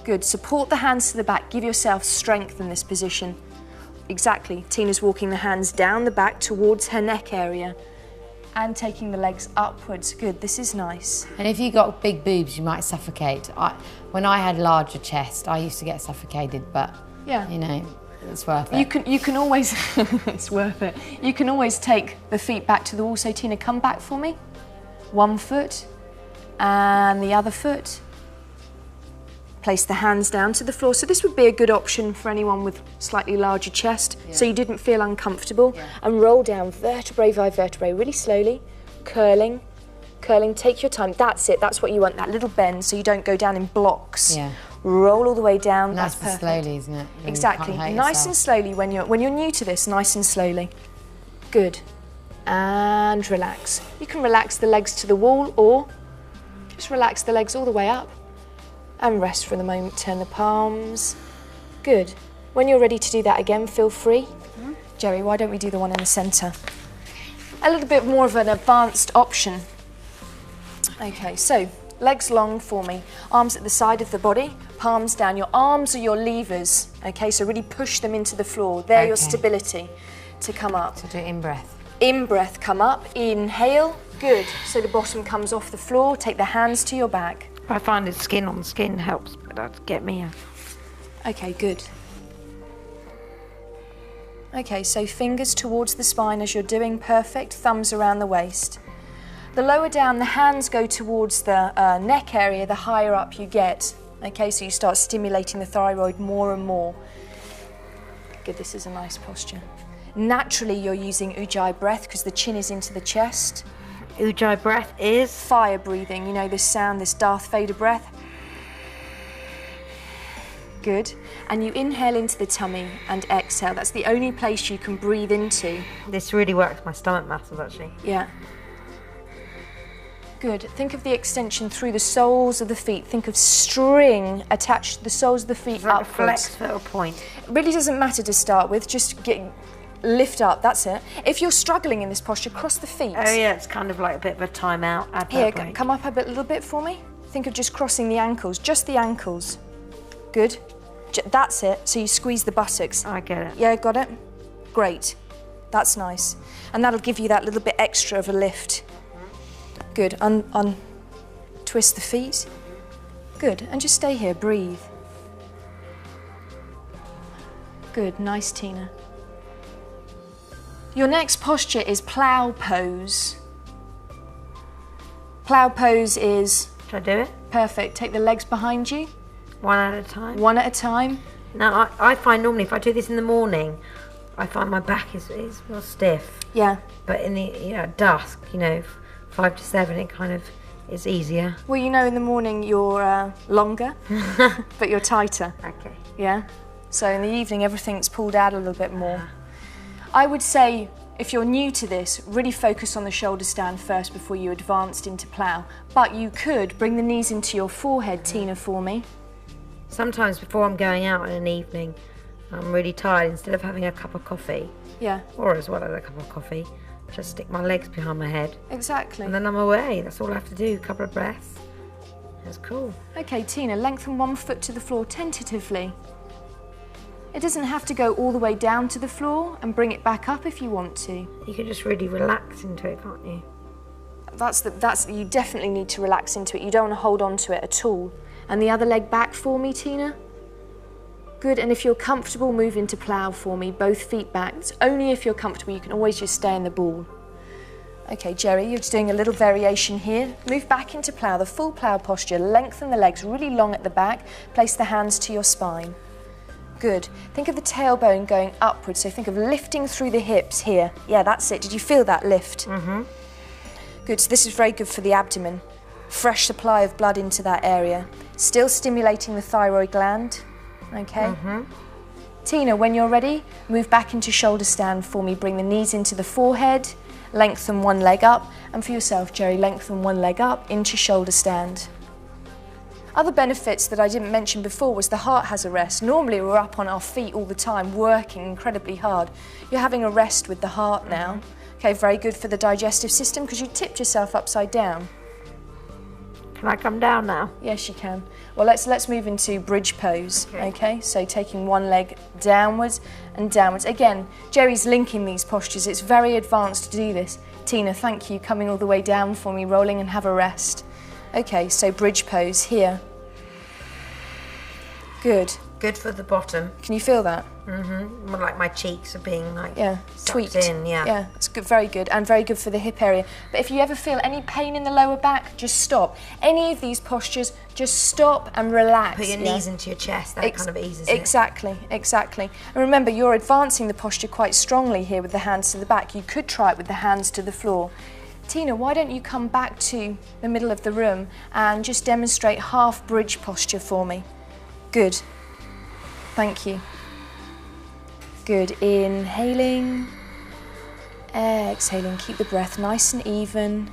Good, support the hands to the back. Give yourself strength in this position. Exactly, Tina's walking the hands down the back towards her neck area and taking the legs upwards. Good, this is nice. And if you've got big boobs, you might suffocate. When I had larger chest, I used to get suffocated, but, yeah, you know, it's worth it. You can always, it's worth it. You can always take the feet back to the wall. So Tina, come back for me. One foot and the other foot. Place the hands down to the floor. So this would be a good option for anyone with slightly larger chest, so you didn't feel uncomfortable. Yeah. And roll down vertebrae by vertebrae, really slowly, curling, curling, take your time. That's it, that's what you want, that little bend, so you don't go down in blocks. Yeah. Roll all the way down, nice that's perfect. Slowly, isn't it? Really exactly, nice and slowly when you're new to this, nice and slowly. Good. And relax. You can relax the legs to the wall or just relax the legs all the way up. And rest for the moment, turn the palms. Good. When you're ready to do that again, feel free. Geri, why don't we do the one in the centre? A little bit more of an advanced option. Okay, so legs long for me. Arms at the side of the body, palms down. Your arms are your levers, okay? So really push them into the floor. They're your stability to come up. So do it in breath. In breath, come up, inhale. Good. So the bottom comes off the floor. Take the hands to your back. I find that skin on skin helps, but that'd get me out. Okay, good. Okay, so fingers towards the spine as you're doing, perfect. Thumbs around the waist. The lower down, the hands go towards the neck area, the higher up you get. Okay, so you start stimulating the thyroid more and more. Good, this is a nice posture. Naturally, you're using Ujjayi breath because the chin is into the chest. Ujjayi breath is? Fire breathing, you know this sound, this Darth Vader breath. Good. And you inhale into the tummy and exhale. That's the only place you can breathe into. This really works my stomach muscles, actually. Yeah. Good. Think of the extension through the soles of the feet. Think of string attached to the soles of the feet Like upwards. a flex foot or point. It really doesn't matter to start with, just lift up, that's it. If you're struggling in this posture, cross the feet. Oh yeah, it's kind of like a bit of a timeout. Here, come up a little bit for me. Think of just crossing the ankles, just the ankles. Good. That's it, so you squeeze the buttocks. I get it. Yeah, got it? Great. That's nice. And that'll give you that little bit extra of a lift. Good. Twist the feet. Good. And just stay here. Breathe. Good. Nice, Tina. Your next posture is plough pose. Plough pose is... Should I do it? Perfect. Take the legs behind you. One at a time? One at a time. Now, I find normally if I do this in the morning, I find my back is real stiff. Yeah. But in the, at dusk, 5 to 7, it kind of is easier. Well, in the morning you're longer, but you're tighter. Okay. Yeah? So in the evening, everything's pulled out a little bit more. I would say, if you're new to this, really focus on the shoulder stand first before you advanced into plough. But you could bring the knees into your forehead, Tina, for me. Sometimes before I'm going out in an evening, I'm really tired. Instead of having a cup of coffee, Yeah. or as well as a cup of coffee, just stick my legs behind my head. Exactly. And then I'm away. That's all I have to do. A couple of breaths. That's cool. Okay, Tina, lengthen one foot to the floor tentatively. It doesn't have to go all the way down to the floor, and bring it back up if you want to. You can just really relax into it, can't you? You definitely need to relax into it. You don't want to hold on to it at all. And the other leg back for me, Tina. Good, and if you're comfortable, move into plough for me, both feet back. It's only if you're comfortable, you can always just stay in the ball. Okay, Geri, you're just doing a little variation here. Move back into plough, the full plough posture. Lengthen the legs really long at the back. Place the hands to your spine. Good. Think of the tailbone going upwards, so think of lifting through the hips here. Yeah, that's it. Did you feel that lift? Mm-hmm. Good, so this is very good for the abdomen. Fresh supply of blood into that area. Still stimulating the thyroid gland. Okay. Mm-hmm. Tina, when you're ready, move back into shoulder stand for me. Bring the knees into the forehead, lengthen one leg up, and for yourself, Geri, lengthen one leg up into shoulder stand. Other benefits that I didn't mention before was the heart has a rest. Normally we're up on our feet all the time, working incredibly hard. You're having a rest with the heart now. Okay, very good for the digestive system because you tipped yourself upside down. Can I come down now? Yes, you can. Well, let's move into bridge pose, okay? So taking one leg downwards and downwards. Again, Geri's linking these postures. It's very advanced to do this. Tina, thank you, coming all the way down for me, rolling and have a rest. Okay, so bridge pose here. Good. Good for the bottom. Can you feel that? Mm-hmm. Like my cheeks are being tweaked in, Yeah, it's good, very good, and very good for the hip area. But if you ever feel any pain in the lower back, just stop. Any of these postures, just stop and relax. Put your knees into your chest, that kind of eases it. Exactly. And remember, you're advancing the posture quite strongly here with the hands to the back. You could try it with the hands to the floor. Tina, why don't you come back to the middle of the room and just demonstrate half bridge posture for me? Good. Thank you. Good. Inhaling. Exhaling. Keep the breath nice and even.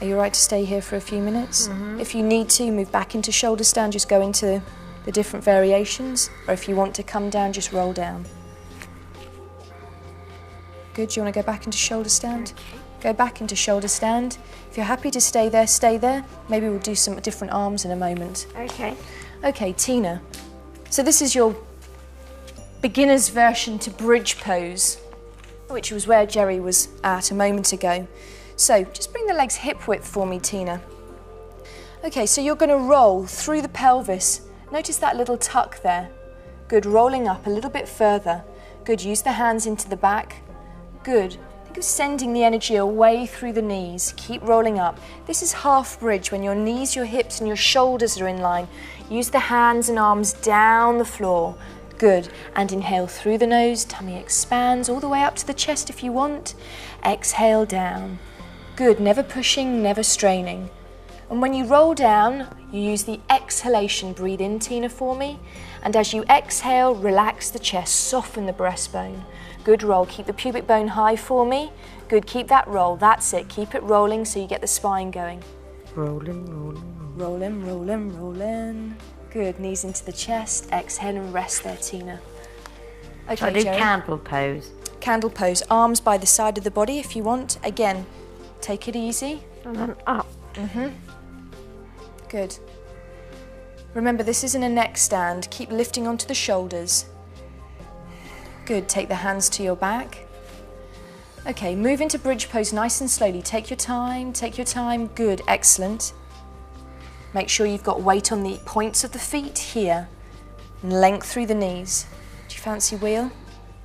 Are you all right to stay here for a few minutes? Mm-hmm. If you need to, move back into shoulder stand. Just go into the different variations. Or if you want to come down, just roll down. Good. Do you want to go back into shoulder stand? Okay. Go back into shoulder stand. If you're happy to stay there, stay there. Maybe we'll do some different arms in a moment. Okay. Okay, Tina. So this is your beginner's version to bridge pose, which was where Geri was at a moment ago. So just bring the legs hip width for me, Tina. Okay, so you're going to roll through the pelvis. Notice that little tuck there. Good, rolling up a little bit further. Good, use the hands into the back. Good. Think of sending the energy away through the knees. Keep rolling up. This is half bridge when your knees, your hips and your shoulders are in line. Use the hands and arms down the floor. Good. And inhale through the nose. Tummy expands all the way up to the chest if you want. Exhale down. Good. Never pushing, never straining. And when you roll down, you use the exhalation. Breathe in, Tina, for me. And as you exhale, relax the chest, soften the breastbone. Good roll. Keep the pubic bone high for me. Good, keep that roll. That's it. Keep it rolling so you get the spine going. Rolling, rolling, rolling. Rolling, rolling, rolling. Good, knees into the chest. Exhale and rest there, Tina. Okay, I do Geri. candle pose. Candle pose. Arms by the side of the body if you want. Again, take it easy. And then up. Good. Remember, this isn't a neck stand. Keep lifting onto the shoulders. Good, take the hands to your back. Okay, move into bridge pose nice and slowly. Take your time, take your time. Good, excellent. Make sure you've got weight on the points of the feet here. And length through the knees. Do you fancy wheel?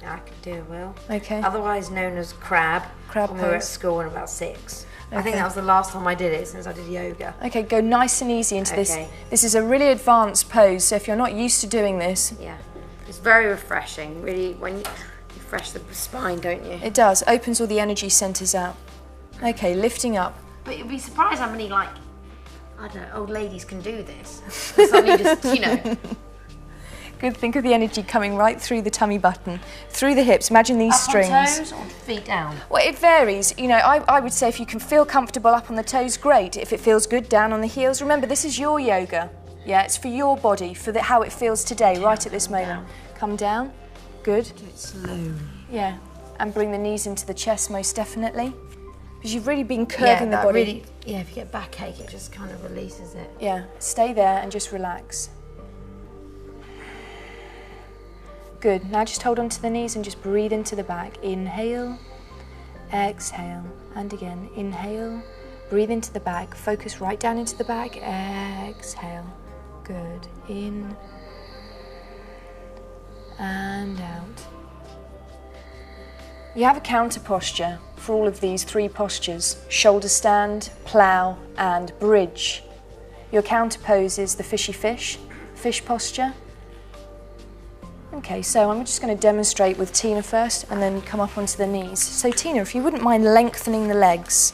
I could do a wheel. Okay. Otherwise known as crab. Crab when we were at pose. school when about 6. I Okay. think that was the last time I did it since I did yoga. Okay, go nice and easy into this. Okay. This is a really advanced pose, so if you're not used to doing this, Yeah. It's very refreshing, really, when you refresh the spine, don't you? it does. Opens all the energy centers out. Okay, lifting up. But you'd be surprised how many, like, I don't know, old ladies can do this. Suddenly just, you know. Good, think of the energy coming right through the tummy button, through the hips. Imagine these strings. Up on toes or feet down? Well, it varies. You know, I would say if you can feel comfortable up on the toes, great. If it feels good, down on the heels. Remember, this is your yoga. Yeah, it's for your body, for how it feels today, right at this moment. Come down. Good. Do it slowly. Yeah, and bring the knees into the chest most definitely. Because you've really been curving the body. Really, yeah, if you get backache, it just kind of releases it. Yeah, stay there and just relax. Good, now just hold on to the knees and just breathe into the back. Inhale, exhale, and again, inhale, breathe into the back, focus right down into the back, exhale. Good, in and out. You have a counter posture for all of these 3 postures: shoulder stand, plough, and bridge. Your counter pose is the fishy fish posture. Okay, so I'm just going to demonstrate with Tina first and then come up onto the knees. So Tina, if you wouldn't mind lengthening the legs.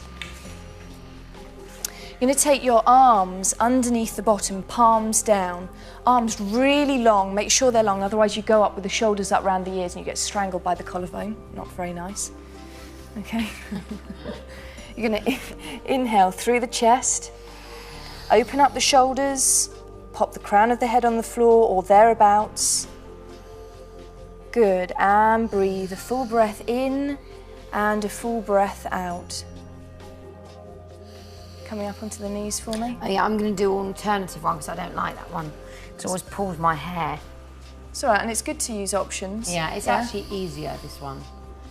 You're going to take your arms underneath the bottom, palms down. Arms really long, make sure they're long, otherwise you go up with the shoulders up around the ears and you get strangled by the collarbone. Not very nice. Okay. You're going to inhale through the chest, open up the shoulders, pop the crown of the head on the floor or thereabouts. Good, and breathe a full breath in and a full breath out. Coming up onto the knees for me. Oh, yeah, I'm going to do an alternative one because I don't like that one. It always pulls my hair. It's all right, and it's good to use options. Yeah, it's actually easier, this one.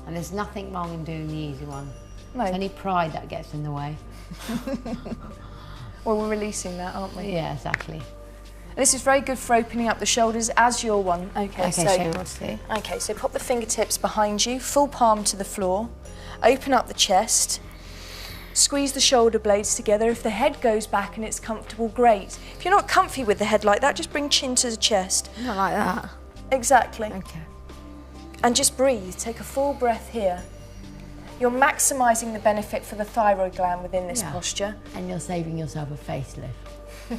And there's nothing wrong in doing the easy one. No. It's only pride that gets in the way. Well, we're releasing that, aren't we? Yeah, exactly. This is very good for opening up the shoulders as your one. Okay, Okay, show me what to do. Okay, so pop the fingertips behind you, full palm to the floor. Open up the chest. Squeeze the shoulder blades together. If the head goes back and it's comfortable, great. If you're not comfy with the head like that, just bring chin to the chest. Not like that. Exactly. Okay. And just breathe. Take a full breath here. You're maximising the benefit for the thyroid gland within this posture. And you're saving yourself a facelift.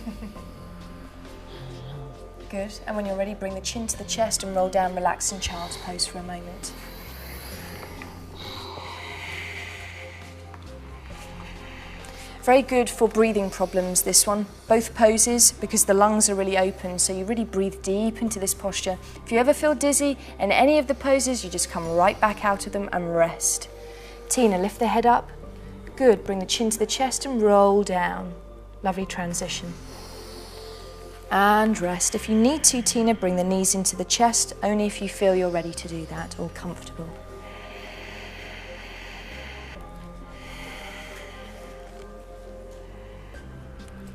Good. And when you're ready, bring the chin to the chest and roll down, relax in child's pose for a moment. Very good for breathing problems, this one. Both poses, because the lungs are really open, so you really breathe deep into this posture. If you ever feel dizzy in any of the poses, you just come right back out of them and rest. Tina, lift the head up. Good. Bring the chin to the chest and roll down. Lovely transition. And rest. If you need to, Tina, bring the knees into the chest, only if you feel you're ready to do that or comfortable.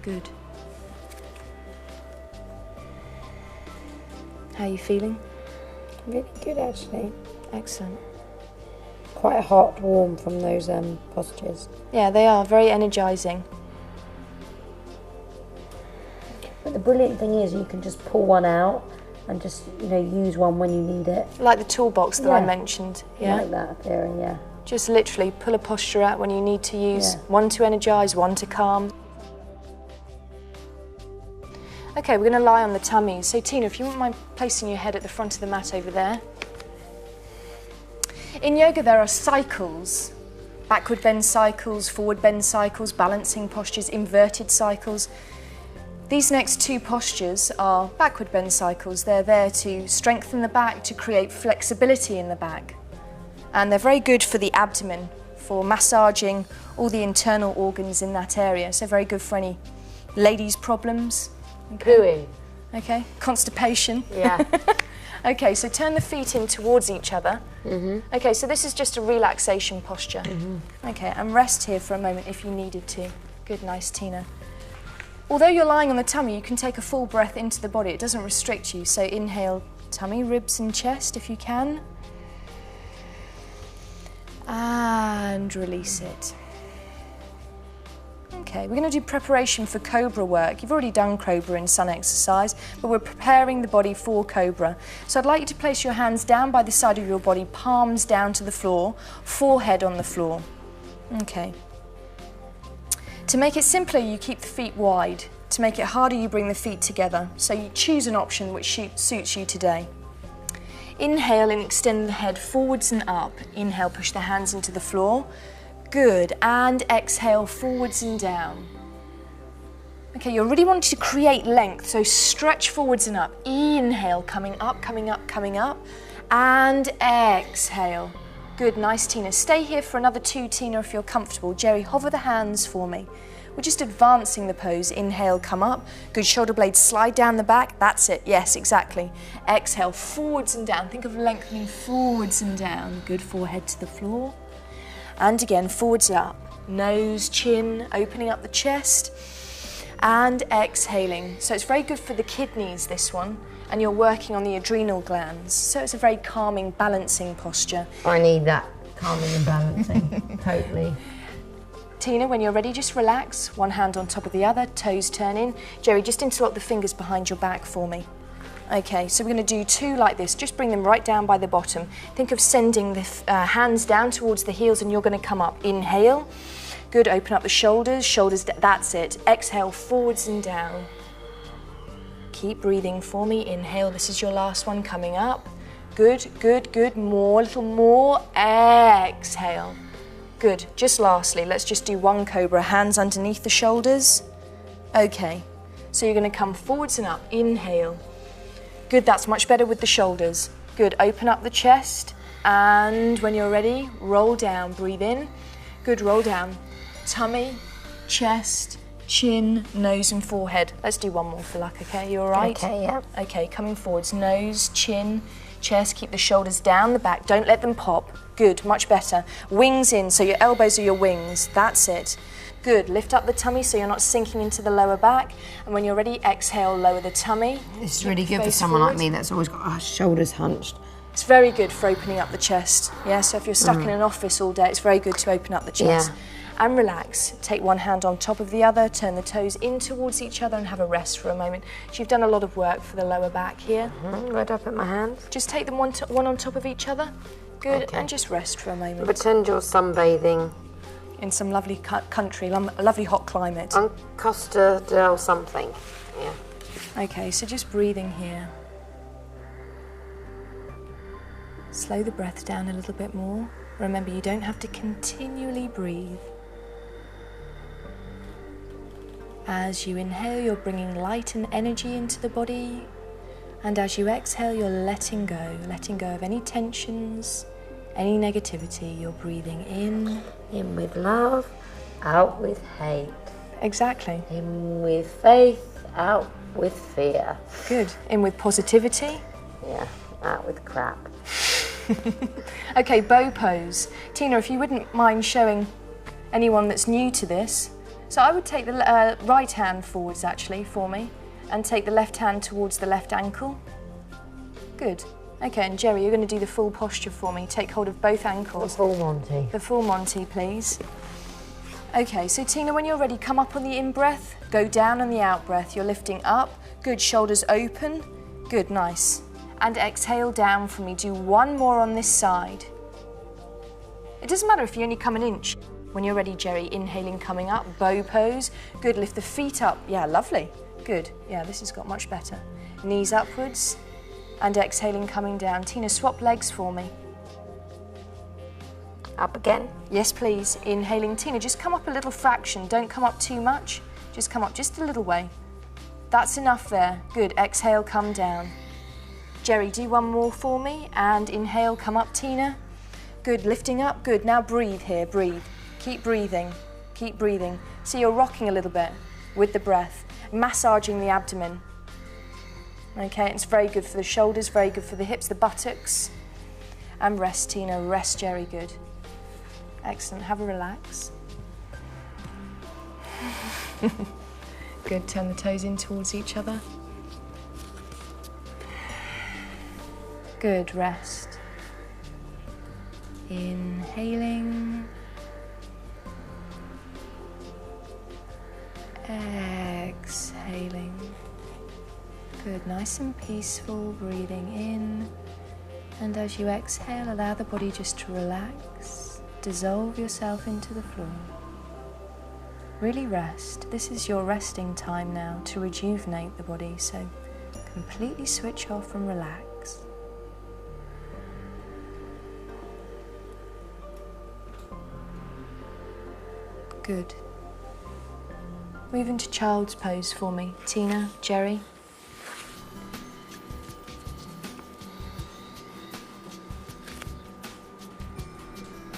Good. How are you feeling? Really good, actually. Excellent. Quite hot, warm from those postures. Yeah, they are very energising. But the brilliant thing is you can just pull one out and just, you know, use one when you need it. Like the toolbox that I Yeah. mentioned. Yeah. Like that theory, yeah. Just literally pull a posture out when you need to use Yeah. one to energise, one to calm. Okay, we're going to lie on the tummy. So Tina, if you wouldn't mind placing your head at the front of the mat over there. In yoga there are cycles. Backward bend cycles, forward bend cycles, balancing postures, inverted cycles. These next two postures are backward bend cycles. They're there to strengthen the back, to create flexibility in the back. And they're very good for the abdomen, for massaging all the internal organs in that area. So very good for any ladies' problems. Okay. Pooing. Okay, constipation. Yeah. Okay, so turn the feet in towards each other. Mm-hmm. Okay, so this is just a relaxation posture. Mm-hmm. Okay, and rest here for a moment if you needed to. Good, nice, Tina. Although you're lying on the tummy, you can take a full breath into the body. It doesn't restrict you. So inhale, tummy, ribs and chest if you can. And release it. Okay, we're going to do preparation for Cobra work. You've already done Cobra in sun exercise, but we're preparing the body for Cobra. So I'd like you to place your hands down by the side of your body, palms down to the floor, forehead on the floor. Okay. To make it simpler, you keep the feet wide. To make it harder, you bring the feet together. So you choose an option which suits you today. Inhale and extend the head forwards and up. Inhale, push the hands into the floor. Good, and exhale forwards and down. Okay, you're really wanting to create length, so stretch forwards and up. Inhale, coming up, coming up, coming up, and exhale. Good, nice, Tina. Stay here for another 2, Tina, if you're comfortable. Geri, hover the hands for me. We're just advancing the pose. Inhale, come up. Good, shoulder blades slide down the back. That's it, yes, exactly. Exhale, forwards and down. Think of lengthening forwards and down. Good, forehead to the floor. And again, forwards up, nose, chin, opening up the chest, and exhaling. So it's very good for the kidneys, this one, and you're working on the adrenal glands. So it's a very calming, balancing posture. I need that calming and balancing, totally. Tina, when you're ready, just relax. One hand on top of the other, toes turn in. Geri, just interlock the fingers behind your back for me. Okay, so we're going to do 2 like this. Just bring them right down by the bottom. Think of sending the hands down towards the heels and you're going to come up. Inhale. Good, open up the shoulders. That's it. Exhale, forwards and down. Keep breathing for me. Inhale, this is your last one, coming up. Good, good, good. More, a little more. Exhale. Good, just lastly, let's just do 1 Cobra. Hands underneath the shoulders. Okay, so you're going to come forwards and up. Inhale. Good, that's much better with the shoulders. Good, open up the chest, and when you're ready, roll down, breathe in. Good, roll down. Tummy, chest, chin, nose and forehead. Let's do 1 more for luck, okay? You all right? Okay, yeah. Okay, coming forwards, nose, chin, chest, keep the shoulders down the back, don't let them pop. Good, much better. Wings in, so your elbows are your wings, that's it. Good, lift up the tummy so you're not sinking into the lower back. And when you're ready, exhale, lower the tummy. This is really good for someone like me that's always got our shoulders hunched. It's very good for opening up the chest. Yeah, so if you're stuck in an office all day, it's very good to open up the chest. Yeah. And relax. Take 1 hand on top of the other, turn the toes in towards each other and have a rest for a moment. So you've done a lot of work for the lower back here. Where do I put my hands? Just take them one on top of each other. Good, okay. And just rest for a moment. Pretend you're sunbathing. In some lovely country, a lovely hot climate. On Costa del something, yeah. Okay, so just breathing here. Slow the breath down a little bit more. Remember, you don't have to continually breathe. As you inhale, you're bringing light and energy into the body. And as you exhale, you're letting go of any tensions, any negativity. You're breathing in with love, out with hate. Exactly. In with faith, out with fear. Good. In with positivity. Yeah, out with crap. Okay, bow pose. Tina, if you wouldn't mind showing anyone that's new to this. So I would take the right hand forwards actually for me and take the left hand towards the left ankle. Good. Okay, and Geri, you're going to do the full posture for me. Take hold of both ankles. The full Monty. The full Monty, please. Okay, so Tina, when you're ready, come up on the in-breath, go down on the out-breath. You're lifting up. Good, shoulders open. Good, nice. And exhale down for me. Do 1 more on this side. It doesn't matter if you only come an inch. When you're ready, Geri, inhaling, coming up, bow pose. Good, lift the feet up. Yeah, lovely. Good. Yeah, this has got much better. Knees upwards and exhaling, coming down. Tina, swap legs for me. Up again. Yes, please. Inhaling. Tina, just come up a little fraction. Don't come up too much. Just come up just a little way. That's enough there. Good. Exhale, come down. Geri, do one more for me. And inhale, come up, Tina. Good. Lifting up. Good. Now breathe here. Breathe. Keep breathing. Keep breathing. So you're rocking a little bit with the breath, massaging the abdomen. Okay, it's very good for the shoulders, very good for the hips, the buttocks. And rest, Tina. Rest, Geri. Good. Excellent. Have a relax. Good. Turn the toes in towards each other. Good. Rest. Inhaling. Exhaling. Good. Nice and peaceful. Breathing in. And as you exhale, allow the body just to relax. Dissolve yourself into the floor. Really rest. This is your resting time now to rejuvenate the body, so completely switch off and relax. Good. Move into child's pose for me. Tina, Geri.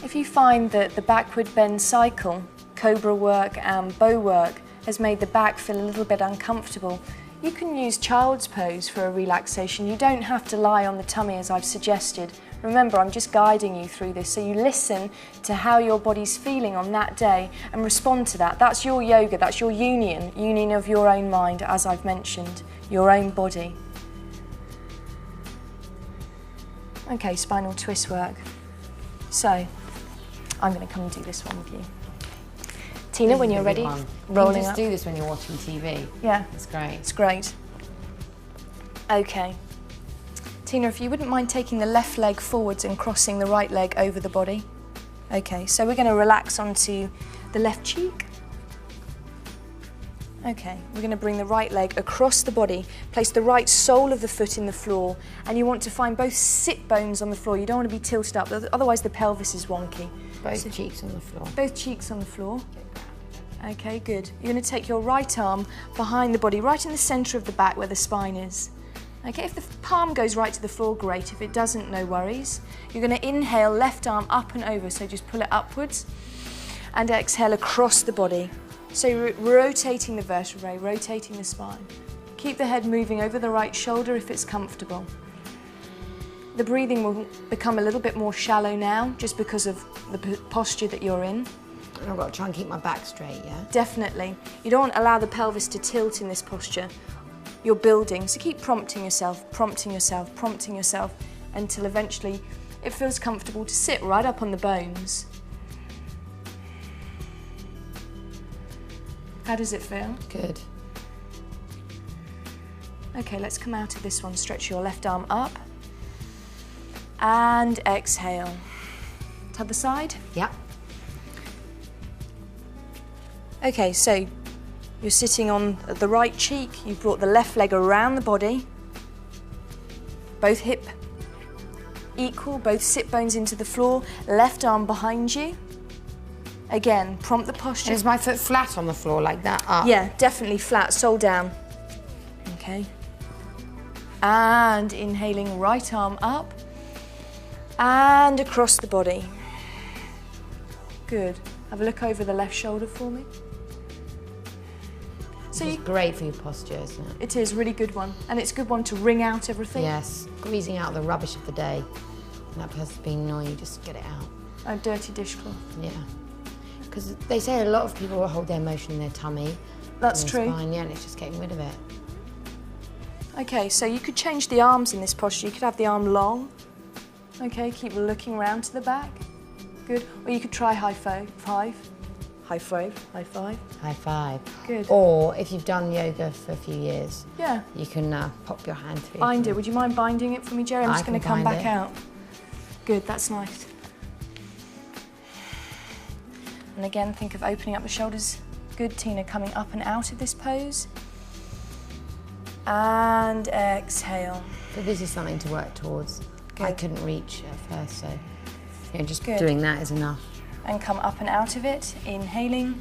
If you find that the backward bend cycle, cobra work and bow work, has made the back feel a little bit uncomfortable, you can use child's pose for a relaxation. You don't have to lie on the tummy as I've suggested. Remember, I'm just guiding you through this, so you listen to how your body's feeling on that day and respond to that. That's your yoga, that's your union of your own mind, as I've mentioned, your own body. Okay, spinal twist work. So, I'm going to come and do this one with you. Tina, when you're ready, rolling just up. do this when you're watching TV. Yeah. It's great. It's great. Okay. Tina, if you wouldn't mind taking the left leg forwards and crossing the right leg over the body. Okay, so we're going to relax onto the left cheek. Okay, we're going to bring the right leg across the body, place the right sole of the foot in the floor, and you want to find both sit bones on the floor. You don't want to be tilted up, otherwise the pelvis is wonky. Both cheeks on the floor. Both cheeks on the floor. Okay, good. You're going to take your right arm behind the body, right in the centre of the back where the spine is. Okay, if the palm goes right to the floor, great. If it doesn't, no worries. You're going to inhale, left arm up and over, so just pull it upwards, and exhale across the body. So you're rotating the vertebrae, rotating the spine. Keep the head moving over the right shoulder if it's comfortable. The breathing will become a little bit more shallow now, just because of the posture that you're in. And I've got to try and keep my back straight, yeah? Definitely. You don't want to allow the pelvis to tilt in this posture. You're building, so keep prompting yourself, prompting yourself, prompting yourself, until eventually it feels comfortable to sit right up on the bones. How does it feel? Good. Okay, let's come out of this one. Stretch your left arm up. And exhale. To the side? Yep. Okay, so you're sitting on the right cheek. You've brought the left leg around the body. Both hip equal, both sit bones into the floor. Left arm behind you. Again, prompt the posture. And is my foot flat on the floor like that? Up? Yeah, definitely flat, sole down. Okay. And inhaling, right arm up. And across the body. Good. Have a look over the left shoulder for me. So It's great for your posture, isn't it? It is, really good one. And it's a good one to wring out everything. Yes, squeezing out the rubbish of the day. And that person's being annoying, just get it out. A dirty dishcloth. Yeah. Because they say a lot of people will hold their emotion in their tummy. That's in true. their spine, yeah, and it's just getting rid of it. Okay, so you could change the arms in this posture. You could have the arm long. Okay, keep looking round to the back. Good. Or you could try high five. High five. High five. High five. Good. Or if you've done yoga for a few years, Yeah. you can pop your hand through. Bind it. Would you mind binding it for me, Geri? I'm just I going to can come bind back it. out. Good, that's nice. And again, think of opening up the shoulders. Good, Tina, coming up and out of this pose. And exhale. So this is something to work towards. Good. I couldn't reach at first, so just Good. doing that is enough. And come up and out of it, inhaling.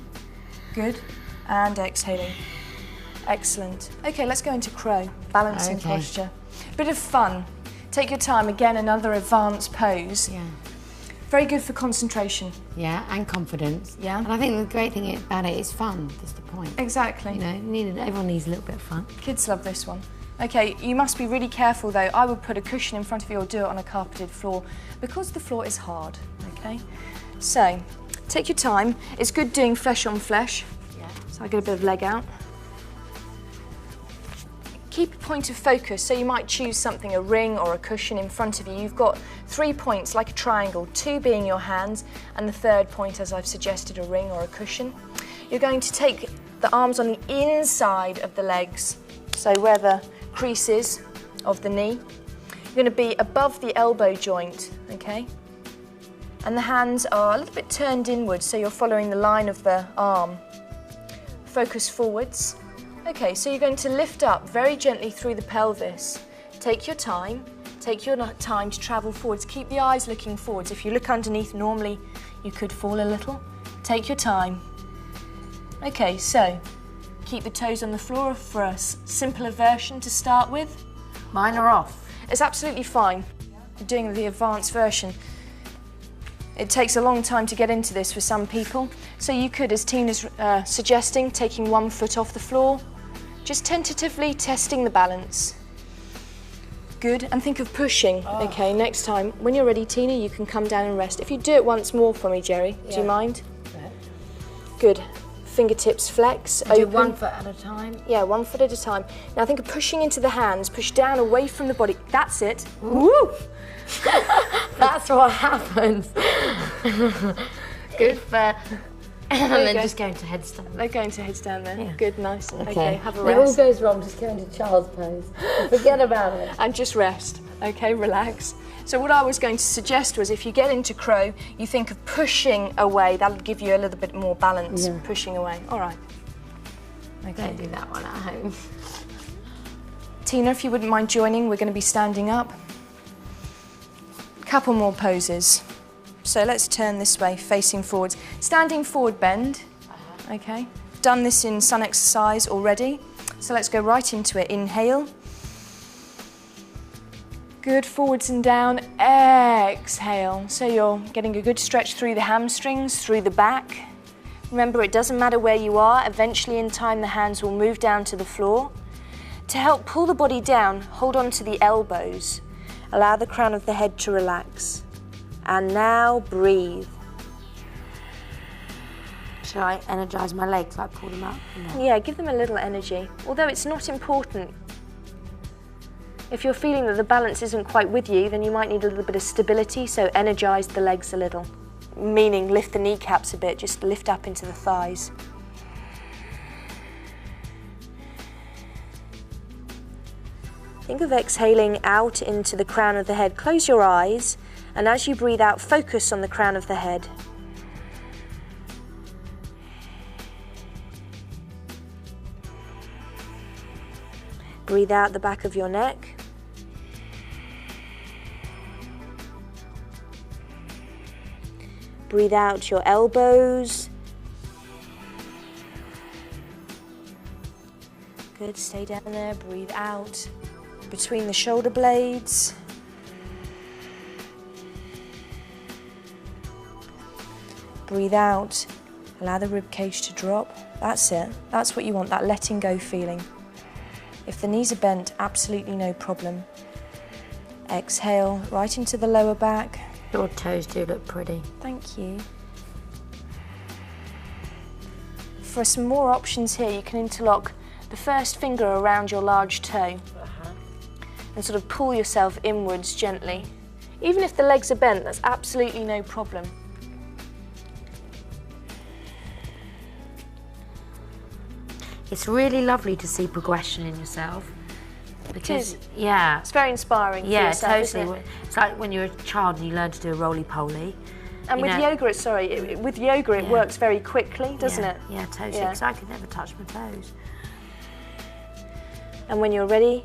Good. And exhaling. Excellent. Okay, let's go into crow, balancing posture. Bit of fun. Take your time. Again, another advanced pose. Yeah. Very good for concentration. Yeah, and confidence. Yeah. And I think the great thing about it is fun. That's the point. Exactly. You know, everyone needs a little bit of fun. Kids love this one. Okay, you must be really careful though. I would put a cushion in front of you or do it on a carpeted floor because the floor is hard, okay? So, take your time. It's good doing flesh on flesh. Yeah. So I get a bit of leg out. Keep a point of focus, so you might choose something, a ring or a cushion in front of you. You've got 3 points, like a triangle, 2 being your hands, and the third point, as I've suggested, a ring or a cushion. You're going to take the arms on the inside of the legs, so where the crease is of the knee. You're going to be above the elbow joint, okay? And the hands are a little bit turned inwards, so you're following the line of the arm. Focus forwards. Okay, so you're going to lift up very gently through the pelvis. Take your time to travel forwards. Keep the eyes looking forwards. If you look underneath, normally you could fall a little. Take your time. Okay, so keep the toes on the floor for a simpler version to start with. Mine are off. It's absolutely fine. You're doing the advanced version. It takes a long time to get into this for some people. So you could, as Tina's suggesting, taking 1 foot off the floor, just tentatively testing the balance. Good, and think of pushing. Okay, next time, when you're ready, Tina, you can come down and rest. If you do it once more for me, Geri, do you mind? Yeah. Good. Fingertips flex, Do open. 1 foot at a time. Yeah, 1 foot at a time. Now think of pushing into the hands, push down away from the body. That's it. Woo! That's what happens. Good for... and then go. just going to headstand. They're going to headstand there. Yeah. Good, nice. Okay, have a When it all rest. goes wrong, just go into child's pose. Forget about it. And just rest. Okay, relax. So what I was going to suggest was if you get into crow, you think of pushing away. That'll give you a little bit more balance, pushing away. All right. Okay. Don't do that one at home. Tina, if you wouldn't mind joining, we're going to be standing up. Couple more poses. So let's turn this way, facing forwards. Standing forward bend, okay. Done this in sun exercise already. So let's go right into it. Inhale. Good, forwards and down, exhale. So you're getting a good stretch through the hamstrings, through the back. Remember, it doesn't matter where you are. Eventually in time, the hands will move down to the floor. To help pull the body down, hold on to the elbows. Allow the crown of the head to relax. And now breathe. Shall I energise my legs, like pull them up? Yeah, give them a little energy. Although it's not important. If you're feeling that the balance isn't quite with you, then you might need a little bit of stability, so energise the legs a little. Meaning lift the kneecaps a bit, just lift up into the thighs. Think of exhaling out into the crown of the head. Close your eyes, and as you breathe out, focus on the crown of the head. Breathe out the back of your neck. Breathe out your elbows. Good, stay down there, breathe out between the shoulder blades. Breathe out, allow the rib cage to drop. That's it, that's what you want, that letting go feeling. If the knees are bent, absolutely no problem. Exhale right into the lower back. Your toes do look pretty. Thank you. For some more options here, you can interlock the first finger around your large toe and sort of pull yourself inwards gently. Even if the legs are bent, that's absolutely no problem. It's really lovely to see progression in yourself. Because, yeah. It's very inspiring for yourself, isn't it? It's like when you're a child and you learn to do a roly-poly. And with yoga, it works very quickly, doesn't it? Yeah, totally, because I could never touch my toes. And when you're ready,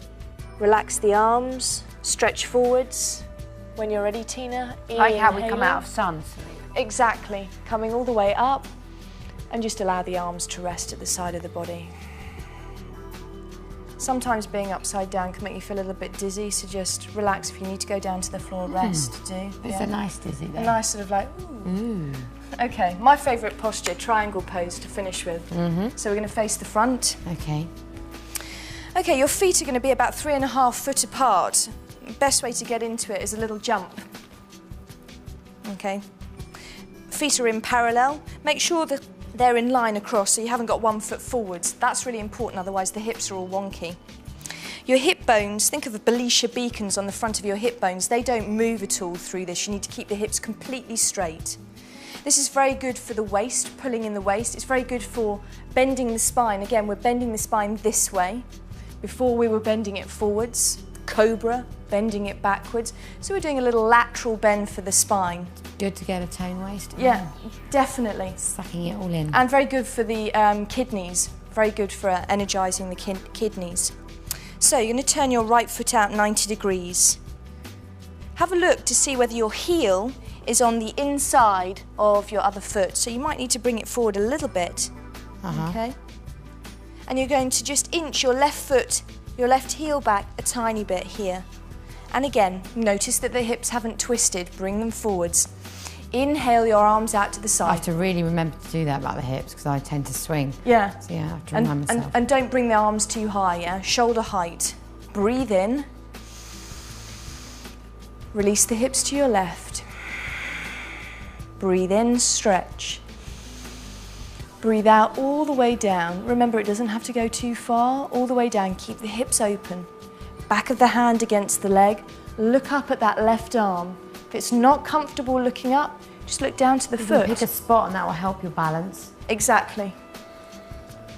relax the arms, stretch forwards. When you're ready, Tina, Like how we come inhaling. out of sun sleep. Exactly, coming all the way up, and just allow the arms to rest at the side of the body. Sometimes being upside down can make you feel a little bit dizzy, so just relax. If you need to go down to the floor, rest, do. It's a nice dizzy A though. nice sort of like, ooh. Okay, my favourite posture, triangle pose to finish with. So we're going to face the front. Okay. Okay, your feet are going to be about 3.5 foot apart. Best way to get into it is a little jump. Okay. Feet are in parallel. Make sure that they're in line across, so you haven't got 1 foot forwards. That's really important, otherwise the hips are all wonky. Your hip bones, think of the Belisha beacons on the front of your hip bones. They don't move at all through this. You need to keep the hips completely straight. This is very good for the waist, pulling in the waist. It's very good for bending the spine. Again, we're bending the spine this way. Before we were bending it forwards. Cobra, bending it backwards. So we're doing a little lateral bend for the spine. Good to get a tone waist. Yeah, definitely. Sucking it all in. And very good for the kidneys. Very good for energising the kidneys. So you're going to turn your right foot out 90 degrees. Have a look to see whether your heel is on the inside of your other foot. So you might need to bring it forward a little bit. Okay. And you're going to just inch your left foot, your left heel back a tiny bit here. And again, notice that the hips haven't twisted. Bring them forwards. Inhale your arms out to the I side. have to really remember to do that about the hips because I tend to swing. Yeah. So yeah, I have to remind myself. And don't bring the arms too high, yeah? Shoulder height. Breathe in. Release the hips to your left. Breathe in, stretch. Breathe out all the way down. Remember, it doesn't have to go too far. All the way down, keep the hips open. Back of the hand against the leg. Look up at that left arm. If it's not comfortable looking up, just look down to the foot. Pick a spot and that will help your balance. Exactly.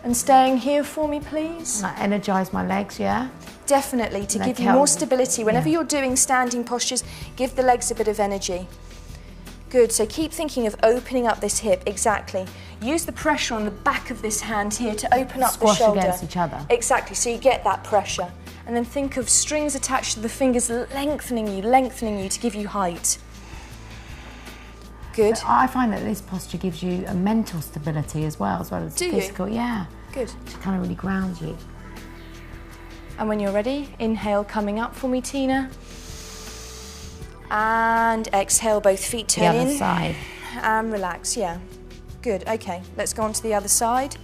And staying here for me, please. And I energise my legs, yeah? Definitely, to Like give you help- more stability. Whenever yeah. you're doing standing postures, give the legs a bit of energy. Good, so keep thinking of opening up this hip, exactly. Use the pressure on the back of this hand here to open up Squash the shoulder. against each other. Exactly, so you get that pressure. And then think of strings attached to the fingers lengthening you to give you height. Good. I find that this posture gives you a mental stability as well as Do you? physical. Yeah. Good. It kind of really grounds you. And when you're ready, inhale coming up for me, Tina. And exhale, both feet The turn other in. side. And relax, yeah. Good, okay. Let's go on to the other side.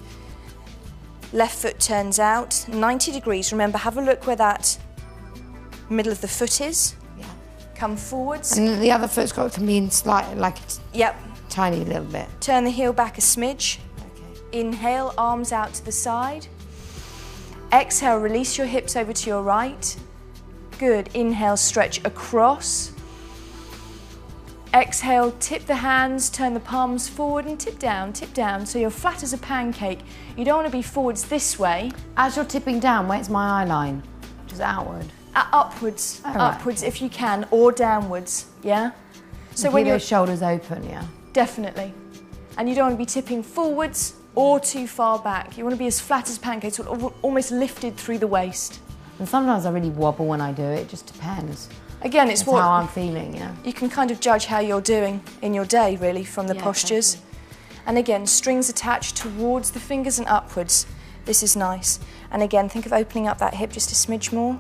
Left foot turns out, 90 degrees. Remember, have a look where that middle of the foot is. Yeah. Come forwards. And the other foot's got to be in slightly, like a Yep. tiny little bit. Turn the heel back a smidge. Okay. Inhale, arms out to the side. Exhale, release your hips over to your right. Good, inhale, stretch across. Exhale, tip the hands, turn the palms forward and tip down, so you're flat as a pancake. You don't want to be forwards this way. As you're tipping down, where's my eye line? Just outward. Upwards, Oh, right. upwards if you can, or downwards, yeah? So Keep when you're, those shoulders open, yeah? definitely. And you don't want to be tipping forwards or too far back. You want to be as flat as pancakes, almost lifted through the waist. And sometimes I really wobble when I do it, it just depends. Again, it's That's what how I'm feeling, yeah? you can kind of judge how you're doing in your day, really, from the Yeah, postures. totally. And again, strings attached towards the fingers and upwards. This is nice. And again, think of opening up that hip just a smidge more.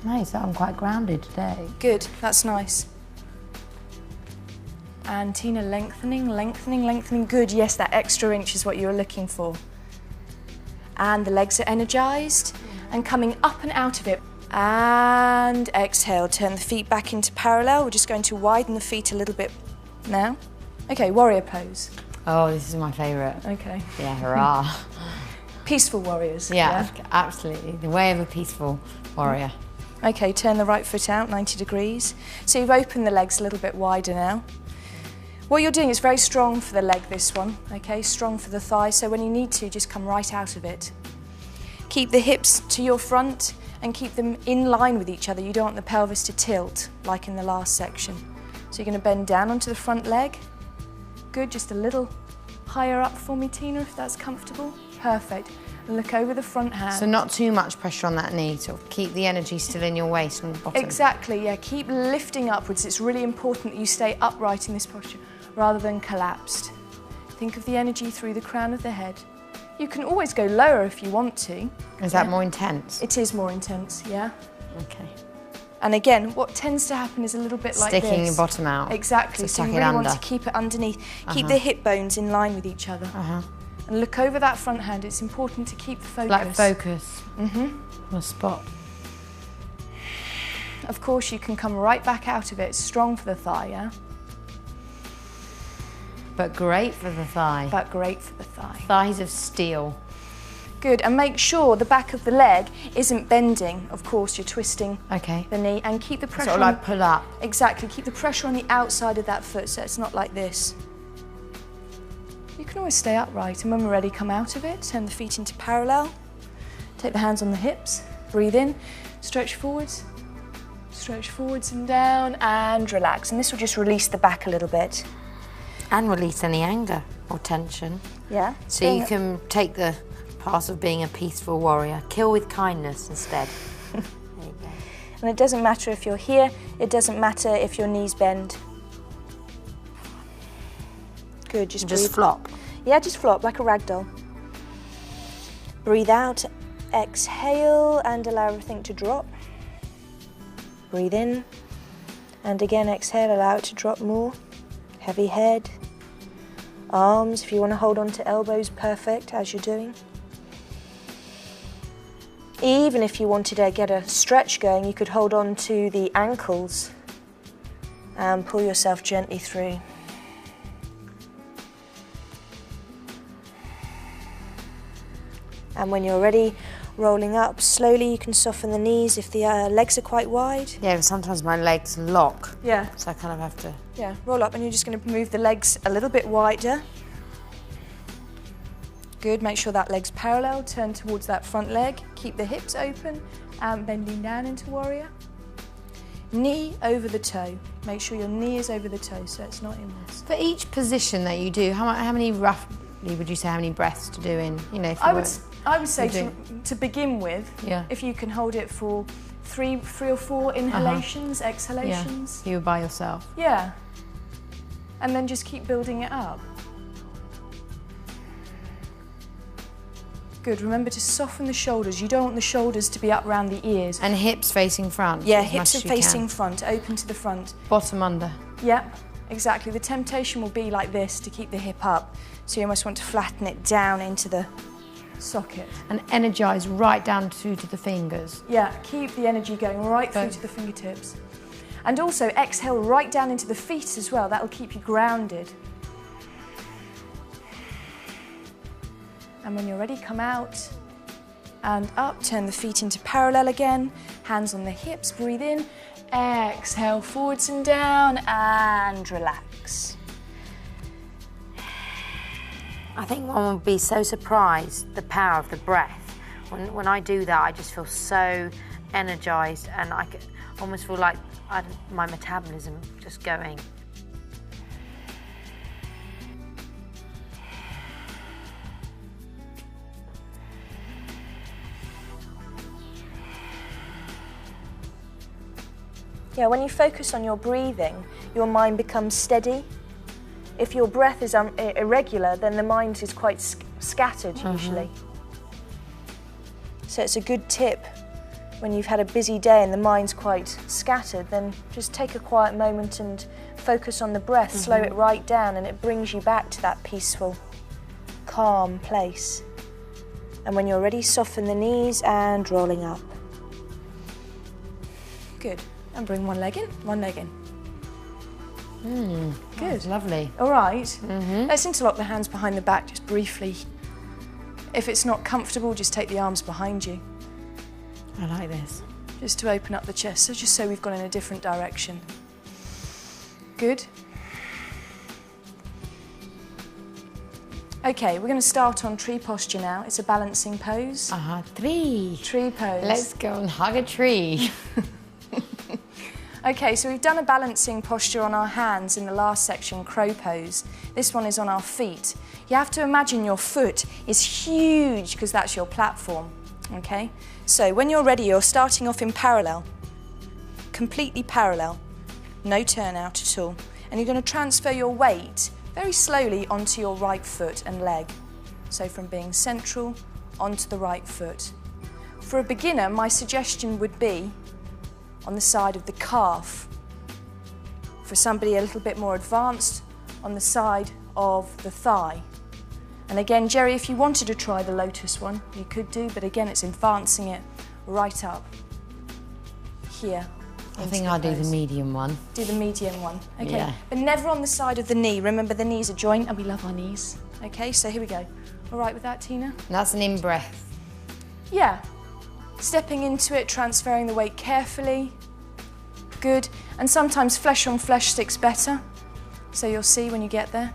Nice, I'm quite grounded today. Good, that's nice. And Tina, lengthening, lengthening, lengthening. Good, yes, that extra inch is what you were looking for. And the legs are energised. And coming up and out of it. And exhale, turn the feet back into parallel. We're just going to widen the feet a little bit now. Okay, warrior pose. Oh, this is my favourite. Okay. Yeah, hurrah. Peaceful warriors. Yeah, absolutely. The way of a peaceful warrior. Okay, turn the right foot out 90 degrees. So you've opened the legs a little bit wider now. What you're doing is very strong for the leg, this one, okay? Strong for the thigh, so when you need to, just come right out of it. Keep the hips to your front and keep them in line with each other. You don't want the pelvis to tilt, like in the last section. So you're going to bend down onto the front leg. Good, just a little higher up for me, Tina, if that's comfortable. Perfect. And look over the front hand. So not too much pressure on that knee, sort of keep the energy still in your waist and bottom. Exactly, yeah, keep lifting upwards. It's really important that you stay upright in this posture rather than collapsed. Think of the energy through the crown of the head. You can always go lower if you want to. Is that more intense? It is more intense, yeah. Okay. And again, what tends to happen is a little bit like this. Sticking your bottom out. Exactly, so you really want to keep it underneath. Keep the hip bones in line with each other. And look over that front hand. It's important to keep the focus. Like focus. On a spot. Of course, you can come right back out of it. It's strong for the thigh, yeah? But great for the thigh. But great for the thigh. Thighs of steel. Good, and make sure the back of the leg isn't bending. Of course, you're twisting the knee, and keep the pressure sort of like pull up. Exactly, keep the pressure on the outside of that foot so it's not like this. You can always stay upright, and when we're ready, come out of it, turn the feet into parallel, take the hands on the hips, breathe in, stretch forwards and down, and relax. And this will just release the back a little bit. And release any anger or tension. Yeah. So you can take the path of being a peaceful warrior. Kill with kindness instead. There you go. And it doesn't matter if you're here, it doesn't matter if your knees bend. Good, just breathe. Flop. Yeah, just flop like a rag doll. Breathe out, exhale, and allow everything to drop. Breathe in, and again exhale, allow it to drop more. Heavy head. Arms, if you want to hold on to elbows, perfect, as you're doing. Even if you wanted to get a stretch going, you could hold on to the ankles and pull yourself gently through. And when you're ready, rolling up slowly, you can soften the knees if the legs are quite wide. Yeah, sometimes my legs lock. Yeah. So I kind of have to... Yeah, roll up, and you're just going to move the legs a little bit wider. Good, make sure that leg's parallel, turn towards that front leg, keep the hips open, and bending down into warrior. Knee over the toe. Make sure your knee is over the toe so it's not inwards. For each position that you do, how many roughly would you say how many breaths to do in? You know, if you I would say to begin with, if you can hold it for three or four inhalations, exhalations. Yeah. You were by yourself. Yeah. And then just keep building it up. Good, remember to soften the shoulders. You don't want the shoulders to be up around the ears. And hips facing front. Yeah, hips are facing front, open to the front. Bottom under. Yeah, exactly. The temptation will be like this, to keep the hip up. So you almost want to flatten it down into the socket. And energise right down to the fingers. Yeah, keep the energy going right through to the fingertips. And also exhale right down into the feet as well. That'll keep you grounded. And when you're ready, come out and up. Turn the feet into parallel again. Hands on the hips, breathe in. Exhale, forwards and down, and relax. I think one would be so surprised the power of the breath. When I do that, I just feel so energised, and I almost feel like my metabolism just going. Yeah, when you focus on your breathing, your mind becomes steady. If your breath is irregular, then the mind is quite scattered usually. So it's a good tip when you've had a busy day and the mind's quite scattered, then just take a quiet moment and focus on the breath, slow it right down, and it brings you back to that peaceful, calm place. And when you're ready, soften the knees and rolling up. Good. And bring one leg in, one leg in. Good. That's lovely. All right. Let's interlock the hands behind the back just briefly. If it's not comfortable, just take the arms behind you. I like this. Just to open up the chest, so just so we've gone in a different direction. Good. Okay, we're going to start on tree posture now. It's a balancing pose. Tree. Tree pose. Let's go and hug a tree. Okay, so we've done a balancing posture on our hands in the last section, crow pose. This one is on our feet. You have to imagine your foot is huge because that's your platform, okay? So when you're ready, you're starting off in parallel, completely parallel, no turnout at all. And you're going to transfer your weight very slowly onto your right foot and leg. So from being central onto the right foot. For a beginner, my suggestion would be on the side of the calf. For somebody a little bit more advanced, on the side of the thigh. And again, Geri, if you wanted to try the lotus one, you could do, but again, it's advancing it right up here. I think I'll do the medium one. Do the medium one, okay. Yeah. But never on the side of the knee. Remember, the knee's a joint and we love our knees. Okay, so here we go. All right with that, Tina? That's an in-breath. Yeah. Stepping into it, transferring the weight carefully. Good. And sometimes flesh on flesh sticks better. So you'll see when you get there.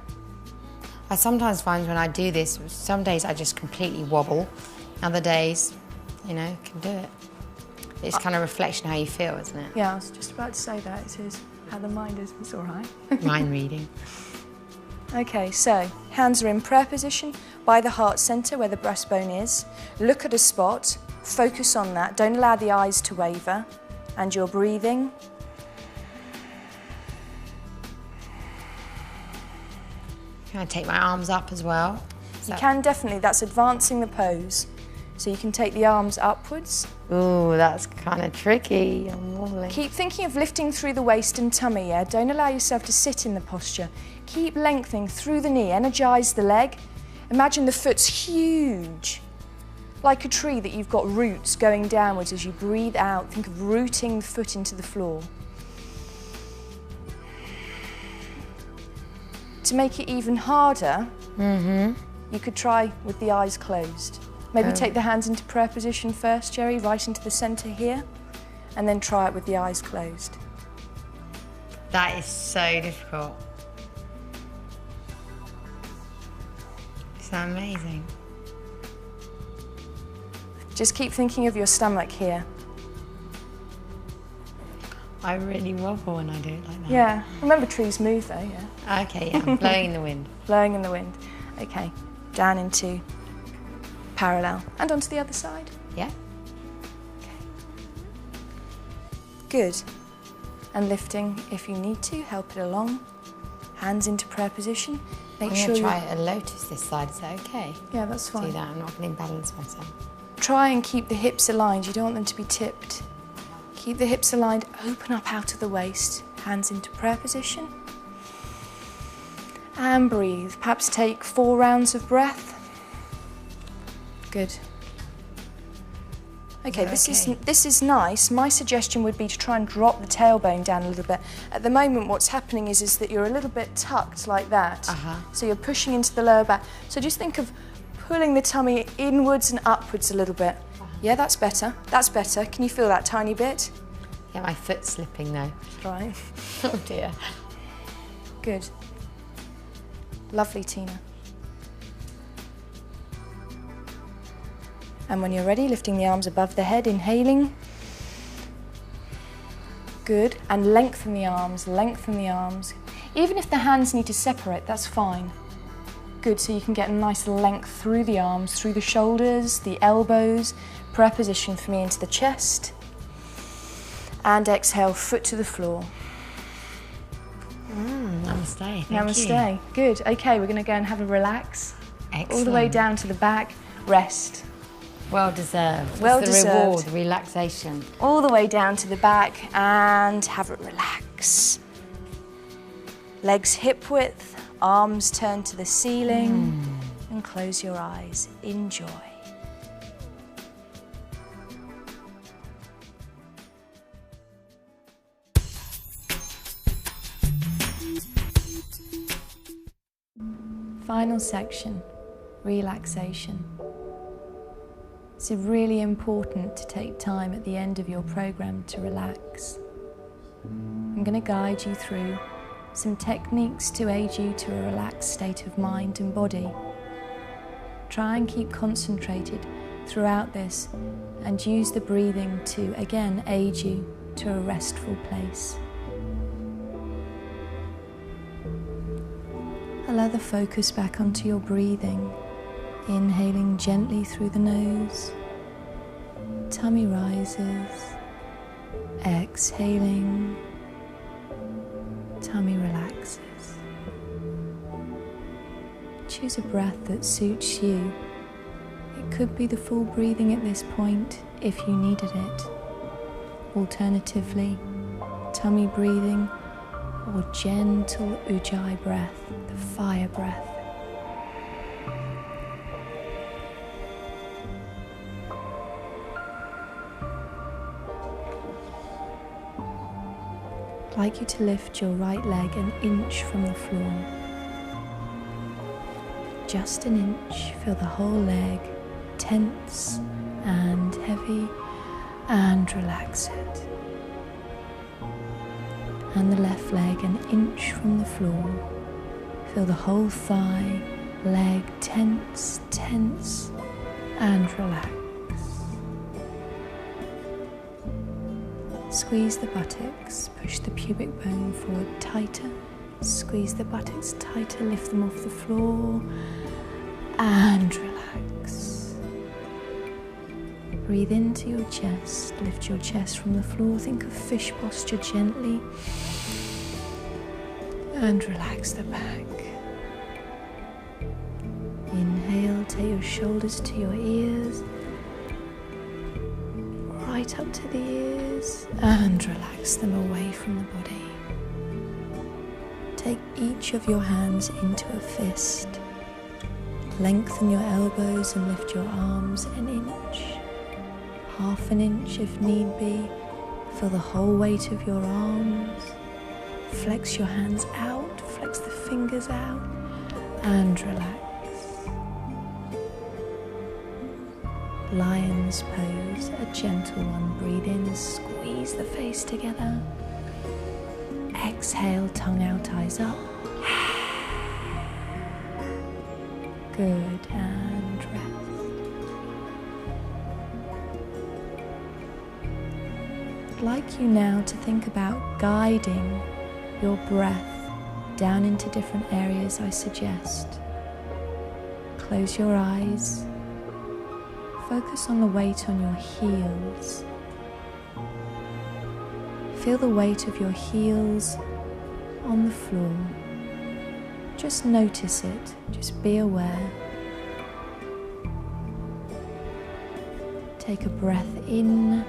I sometimes find when I do this, some days I just completely wobble. Other days, you know, can do it. It's kind of reflection how you feel, isn't it? Yeah, I was just about to say that. It is how the mind is. It's all right. Mind reading. Okay, so hands are in prayer position by the heart centre where the breastbone is. Look at a spot, focus on that. Don't allow the eyes to waver. And you're breathing. Can I take my arms up as well? You can definitely, that's advancing the pose. So you can take the arms upwards. Ooh, that's kind of tricky. I'm wobbling. Keep thinking of lifting through the waist and tummy, yeah? Don't allow yourself to sit in the posture. Keep lengthening through the knee, energise the leg. Imagine the foot's huge. Like a tree that you've got roots going downwards as you breathe out. Think of rooting the foot into the floor. To make it even harder, you could try with the eyes closed. Maybe take the hands into prayer position first, Geri, right into the centre here, and then try it with the eyes closed. That is so difficult. Is that amazing? Just keep thinking of your stomach here. I really wobble when I do it like that. Yeah. Remember, trees move though, yeah? Okay, yeah, blowing in the wind. Blowing in the wind. Okay, down into parallel. And onto the other side. Yeah. Okay. Good. And lifting if you need to, help it along. Hands into prayer position. Make I'm sure going to you try a lotus this side, is that okay? Yeah, that's fine. Do that, I'm not going to imbalance myself. Try and keep the hips aligned. You don't want them to be tipped. Keep the hips aligned, open up out of the waist. Hands into prayer position. And breathe. Perhaps take 4 rounds of breath. Good. Okay, this is nice. My suggestion would be to try and drop the tailbone down a little bit. At the moment, what's happening is that you're a little bit tucked like that. So you're pushing into the lower back. So just think of pulling the tummy inwards and upwards a little bit. Yeah, that's better. That's better. Can you feel that tiny bit? Yeah, my foot's slipping though. Right. Oh dear. Good. Lovely, Tina. And when you're ready, lifting the arms above the head, inhaling. Good. And lengthen the arms, lengthen the arms. Even if the hands need to separate, that's fine. Good, so you can get a nice length through the arms, through the shoulders, the elbows. Prayer position for me into the chest. And exhale, foot to the floor. Namaste, thank you. Namaste. Good. Okay, we're going to go and have a relax. Excellent. All the way down to the back. Rest. Well deserved. Well It's the deserved. reward, relaxation. All the way down to the back and have it relax. Legs hip width, arms turn to the ceiling, and close your eyes. Enjoy. Final section, relaxation. It's really important to take time at the end of your program to relax. I'm going to guide you through some techniques to aid you to a relaxed state of mind and body. Try and keep concentrated throughout this and use the breathing to again aid you to a restful place. Allow the focus back onto your breathing, inhaling gently through the nose. Tummy rises, exhaling, tummy relaxes. Choose a breath that suits you. It could be the full breathing at this point if you needed it. Alternatively, tummy breathing or gentle ujjayi breath, the fire breath. I'd like you to lift your right leg an inch from the floor. Just an inch, feel the whole leg tense and heavy, and relax it. And the left leg an inch from the floor. Feel the whole thigh, leg tense, and relax. Squeeze the buttocks, push the pubic bone forward tighter. Squeeze the buttocks tighter, lift them off the floor, and relax. Breathe into your chest, lift your chest from the floor, think of fish posture gently, and relax the back. Inhale, take your shoulders to your ears, right up to the ears, and relax them away from the body. Take each of your hands into a fist. Lengthen your elbows and lift your arms an inch, half an inch if need be. Feel the whole weight of your arms. Flex your hands out, flex the fingers out, and relax. Lion's pose, a gentle one. Breathe in, squeeze the face together. Exhale, tongue out, eyes up. Good, and rest. I'd like you now to think about guiding your breath down into different areas I suggest. Close your eyes. Focus on the weight on your heels. Feel the weight of your heels on the floor. Just notice it, just be aware. Take a breath in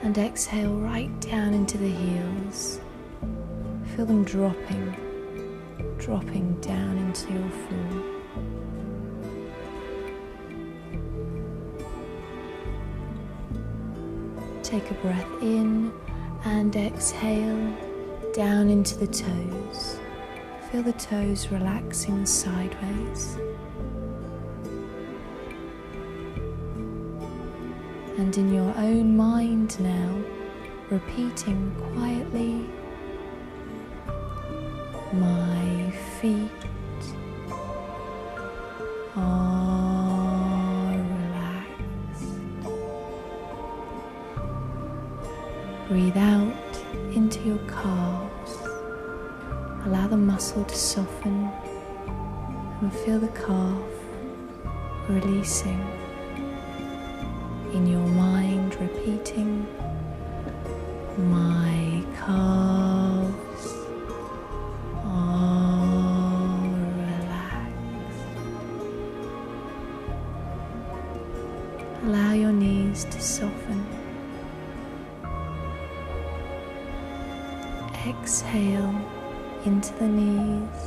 and exhale right down into the heels. Feel them dropping down into your floor. Take a breath in and exhale down into the toes. Feel the toes relaxing sideways. And in your own mind now, repeating quietly, my feet are relaxed. Breathe out into your calves. Allow the muscle to soften and feel the calf releasing. In your mind, repeating, my calves are relaxed. Allow your knees to soften. Exhale into the knees.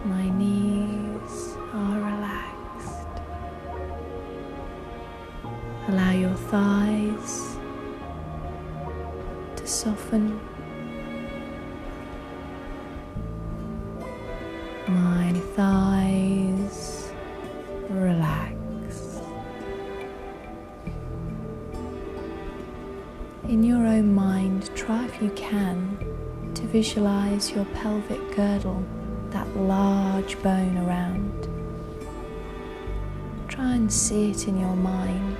My knees are relaxed. Allow your thighs to soften. My thighs relax. In your own mind, try if you can to visualize your pelvic girdle, that large bone around. Try and see it in your mind.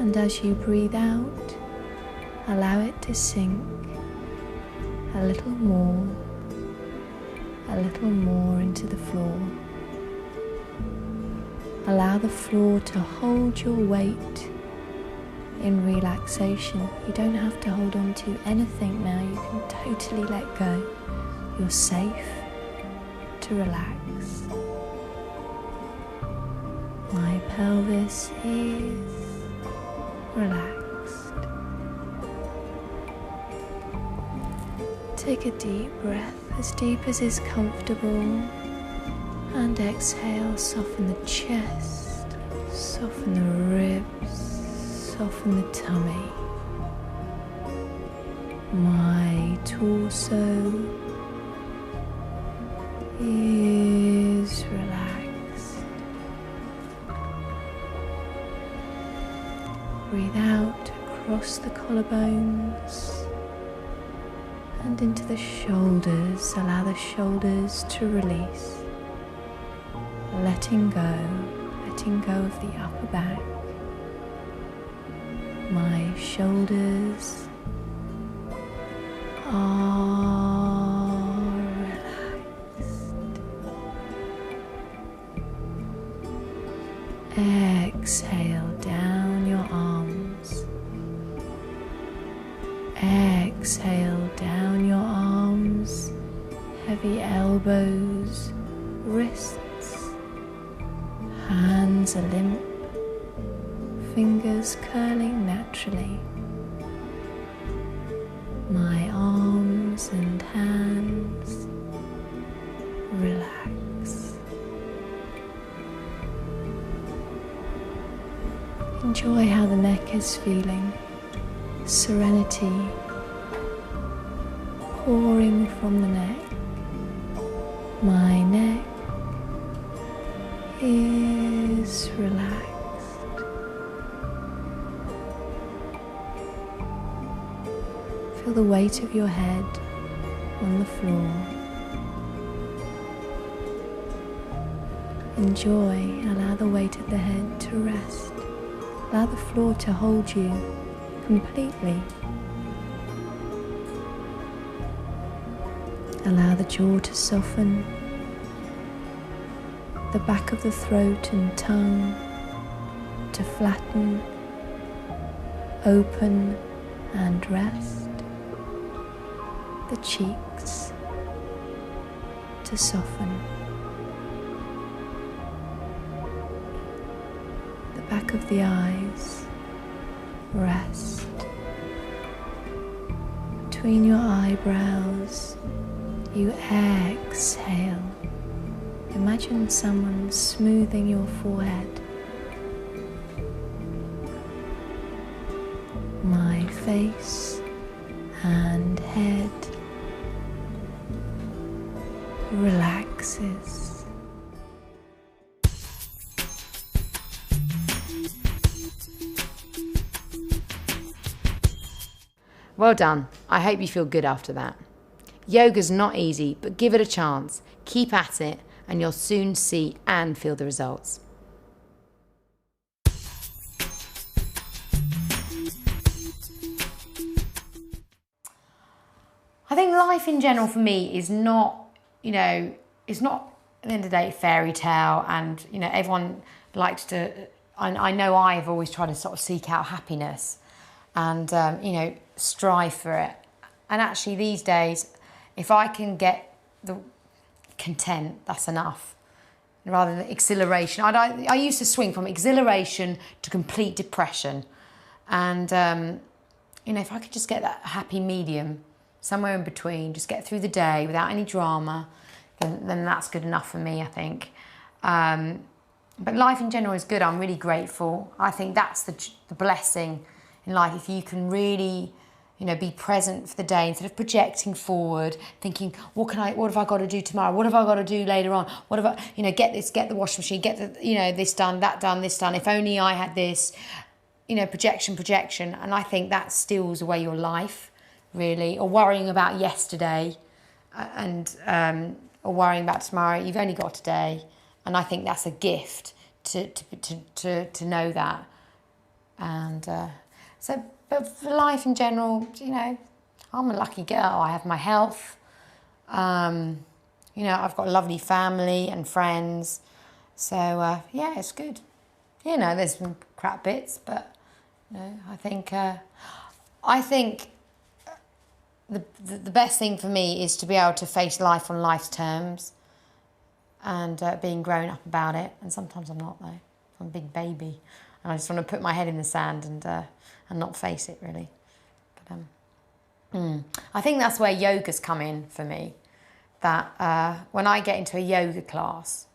And as you breathe out, allow it to sink a little more into the floor. Allow the floor to hold your weight in relaxation. You don't have to hold on to anything now. You can totally let go. You're safe to relax. My pelvis is relaxed. Take a deep breath, as deep as is comfortable, and exhale. Soften the chest, soften the ribs, soften the tummy. My torso is relaxed. Breathe out across the collarbones and into the shoulders. Allow the shoulders to release, letting go of the upper back. My shoulders are relaxed. Exhale down your arms. Exhale down your arms, heavy elbows, wrists, hands are limp, fingers curling naturally. My arms and hands relax. Enjoy how the neck is feeling. Serenity pouring from the neck. My neck is relaxed. Feel the weight of your head on the floor. Enjoy, allow the weight of the head to rest. Allow the floor to hold you completely. Allow the jaw to soften, the back of the throat and tongue to flatten, open and rest, the cheeks to soften, the back of the eyes rest, between your eyebrows you exhale. Imagine someone smoothing your forehead. My face and head relaxes. Well done. I hope you feel good after that. Yoga's not easy, but give it a chance. Keep at it, and you'll soon see and feel the results. I think life in general for me is not, it's not at the end of the day a fairy tale, and everyone likes to. I know I've always tried to sort of seek out happiness, and strive for it. And actually, these days, if I can get the content, that's enough. Rather than exhilaration, I used to swing from exhilaration to complete depression, and if I could just get that happy medium, somewhere in between, just get through the day without any drama, then that's good enough for me, I think. But life in general is good. I'm really grateful. I think that's the blessing in life. If you can really, be present for the day instead of projecting forward, thinking, what have I got to do tomorrow? What have I got to do later on? What have I, get the washing machine, get the, this done, that done, this done. If only I had this, projection. And I think that steals away your life, really, or worrying about yesterday or worrying about tomorrow. You've only got today. And I think that's a gift to know that. And but for life in general, you know, I'm a lucky girl. I have my health. You know, I've got a lovely family and friends. So, yeah, it's good. You know, there's some crap bits, but, you know, I think the best thing for me is to be able to face life on life's terms and being grown up about it. And sometimes I'm not, though. I'm a big baby. And I just want to put my head in the sand and not face it, really. But I think that's where yoga's come in for me. That when I get into a yoga class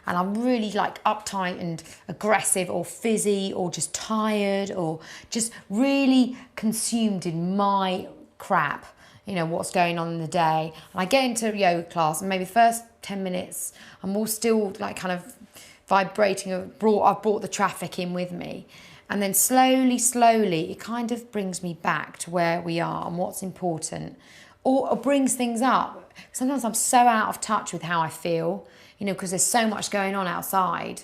and I'm really like uptight and aggressive or fizzy or just tired or just really consumed in my crap, you know, what's going on in the day, and I get into a yoga class and maybe the first 10 minutes I'm all still like kind of vibrating. I've brought the traffic in with me, and then slowly it kind of brings me back to where we are and what's important, or brings things up. Sometimes I'm so out of touch with how I feel, you know, because there's so much going on outside.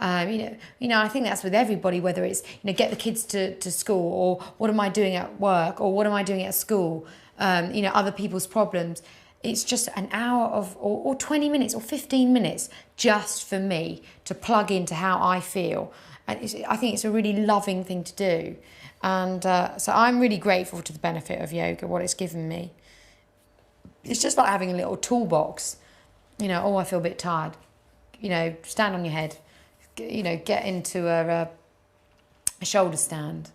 You know, I think that's with everybody, whether it's, you know, get the kids to school, or what am I doing at work, or what am I doing at school, you know, other people's problems. It's just an hour of, or 20 minutes or 15 minutes just for me to plug into how I feel. And I think it's a really loving thing to do. And so I'm really grateful to the benefit of yoga, what it's given me. It's just like having a little toolbox. You know, oh, I feel a bit tired. You know, stand on your head. You know, get into a shoulder stand.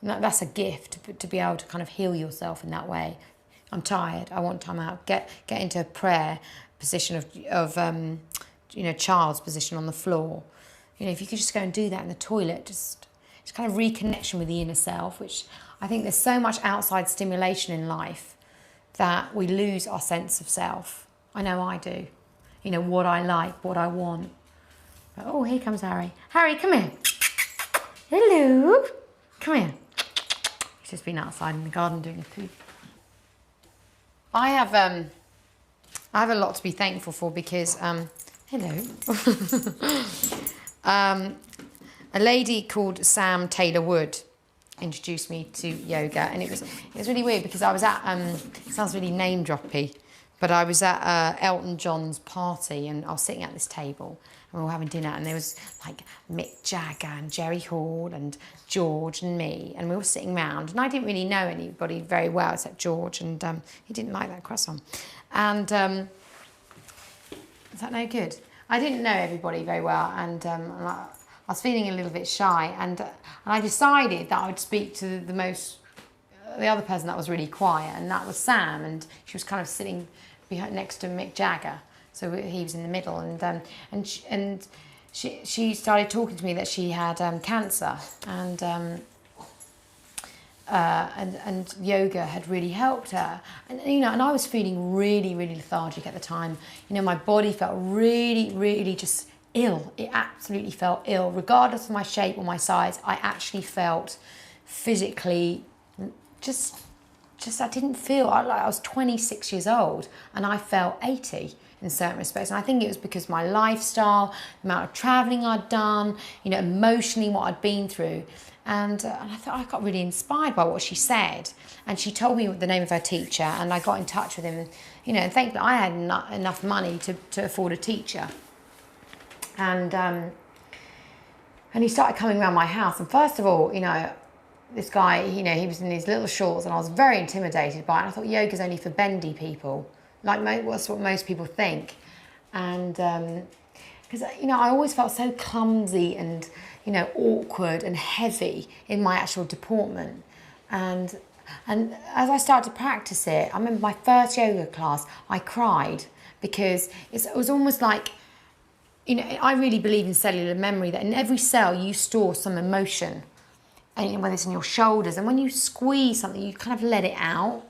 And that's a gift, to be able to kind of heal yourself in that way. I'm tired. I want time out. Get into a prayer position of you know, child's position on the floor. You know, if you could just go and do that in the toilet, just kind of reconnection with the inner self, which I think there's so much outside stimulation in life that we lose our sense of self. I know I do. You know, what I like, what I want. But, oh, here comes Harry. Harry, come here. Hello. Come here. He's just been outside in the garden doing a poo. I have a lot to be thankful for because, hello. A lady called Sam Taylor Wood introduced me to yoga, and it was really weird because I was at it sounds really name droppy, but I was at Elton John's party, and I was sitting at this table and we were having dinner, and there was like Mick Jagger and Geri Hall and George and me, and we were sitting round, and I didn't really know anybody very well except George, and he didn't like that croissant, and is that no good? I didn't know everybody very well, and I was feeling a little bit shy, and I decided that I would speak to the other person that was really quiet, and that was Sam, and she was kind of sitting next to Mick Jagger, so he was in the middle, and she started talking to me that she had cancer, and yoga had really helped her, and you know, and I was feeling really lethargic at the time. You know, my body felt really just ill. It absolutely felt ill, regardless of my shape or my size. I actually felt physically just I didn't feel like I was 26 years old, and I felt 80 in certain respects. And I think it was because my lifestyle, the amount of traveling I'd done, you know, emotionally what I'd been through. And I thought I got really inspired by what she said, and she told me the name of her teacher, and I got in touch with him, and you know, and thankfully I had enough money to afford a teacher. And he started coming around my house, and first of all, you know, this guy, you know, he was in these little shorts, and I was very intimidated by it. And I thought yoga's only for bendy people, like that's what most people think. And because you know, I always felt so clumsy and, you know, awkward and heavy in my actual deportment. And as I started to practice it, I remember my first yoga class, I cried because it was almost like, you know, I really believe in cellular memory, that in every cell you store some emotion, and whether it's in your shoulders, and when you squeeze something, you kind of let it out.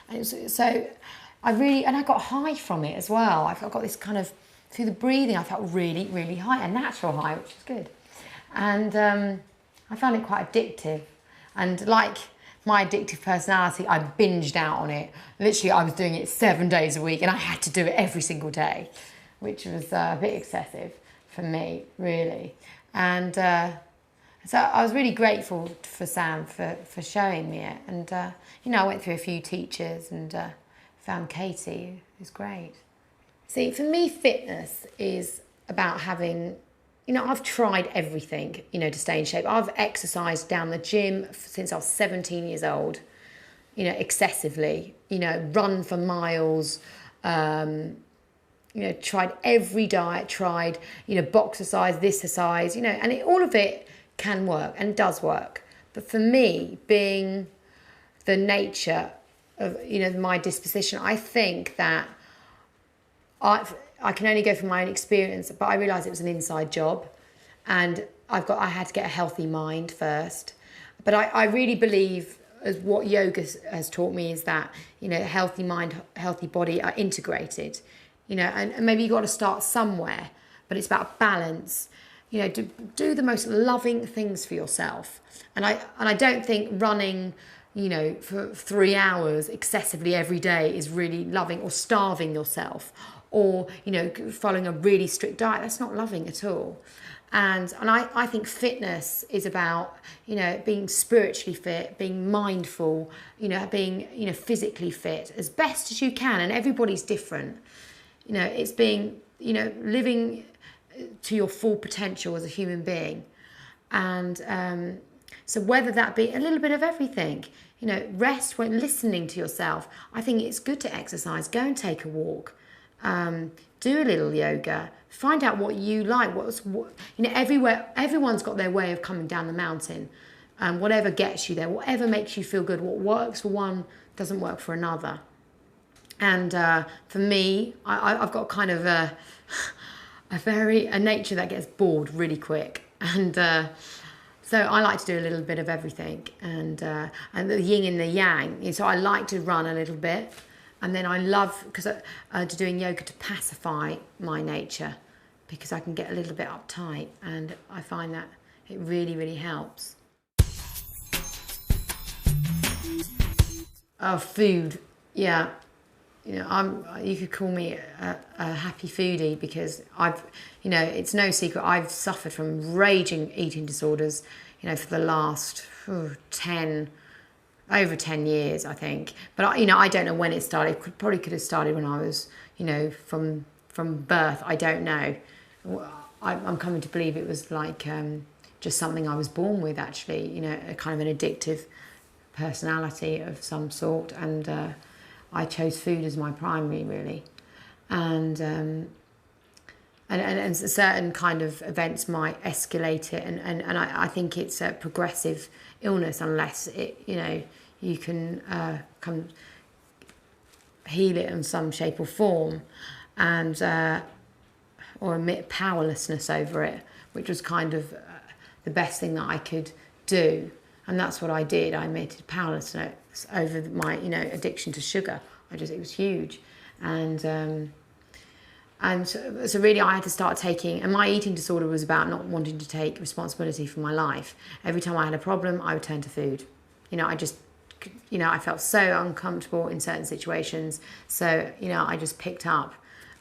And so I got high from it as well. I got this kind of, through the breathing, I felt really high, a natural high, which is good. And I found it quite addictive. And like my addictive personality, I binged out on it. Literally, I was doing it 7 days a week, and I had to do it every single day, which was a bit excessive for me, really. And So I was really grateful for Sam for showing me it. And, I went through a few teachers and found Katy, who's great. See, for me, fitness is about having, I've tried everything, to stay in shape. I've exercised down the gym since I was 17 years old, excessively, run for miles, tried every diet, tried, boxercise, this exercise, and all of it can work and does work. But for me, being the nature of, my disposition, I think that I can only go from my own experience, but I realised it was an inside job, and I had to get a healthy mind first. But I really believe, as what yoga has taught me, is that, healthy mind, healthy body are integrated, and maybe you've got to start somewhere, but it's about balance. Do the most loving things for yourself. And I don't think running, for 3 hours excessively every day is really loving, or starving yourself, or, following a really strict diet. That's not loving at all. And I think fitness is about, being spiritually fit, being mindful, being, physically fit as best as you can. And everybody's different. It's being, living to your full potential as a human being. And so whether that be a little bit of everything, rest when listening to yourself. I think it's good to exercise. Go and take a walk. Do a little yoga. Find out what you like. Everyone's got their way of coming down the mountain. Whatever gets you there, whatever makes you feel good, what works for one doesn't work for another. And for me, I've got kind of a nature that gets bored really quick, and so I like to do a little bit of everything, and the yin and the yang. So I like to run a little bit, and then I love to doing yoga to pacify my nature, because I can get a little bit uptight, and I find that it really, really helps. Oh, food, yeah. You could call me a happy foodie, because it's no secret I've suffered from raging eating disorders, for the last over 10 years, I think. But I don't know when it started. Probably could have started when I was, from birth. I don't know. I'm coming to believe it was like just something I was born with, actually. A kind of an addictive personality of some sort, and I chose food as my primary, really, and certain kind of events might escalate it, and I think it's a progressive illness unless it, you can come heal it in some shape or form, and or admit powerlessness over it, which was kind of the best thing that I could do. And that's what I did. I admitted powerlessness over my, addiction to sugar. It was huge. And so really I had to start taking, and my eating disorder was about not wanting to take responsibility for my life. Every time I had a problem, I would turn to food. I felt so uncomfortable in certain situations. So, I just picked up,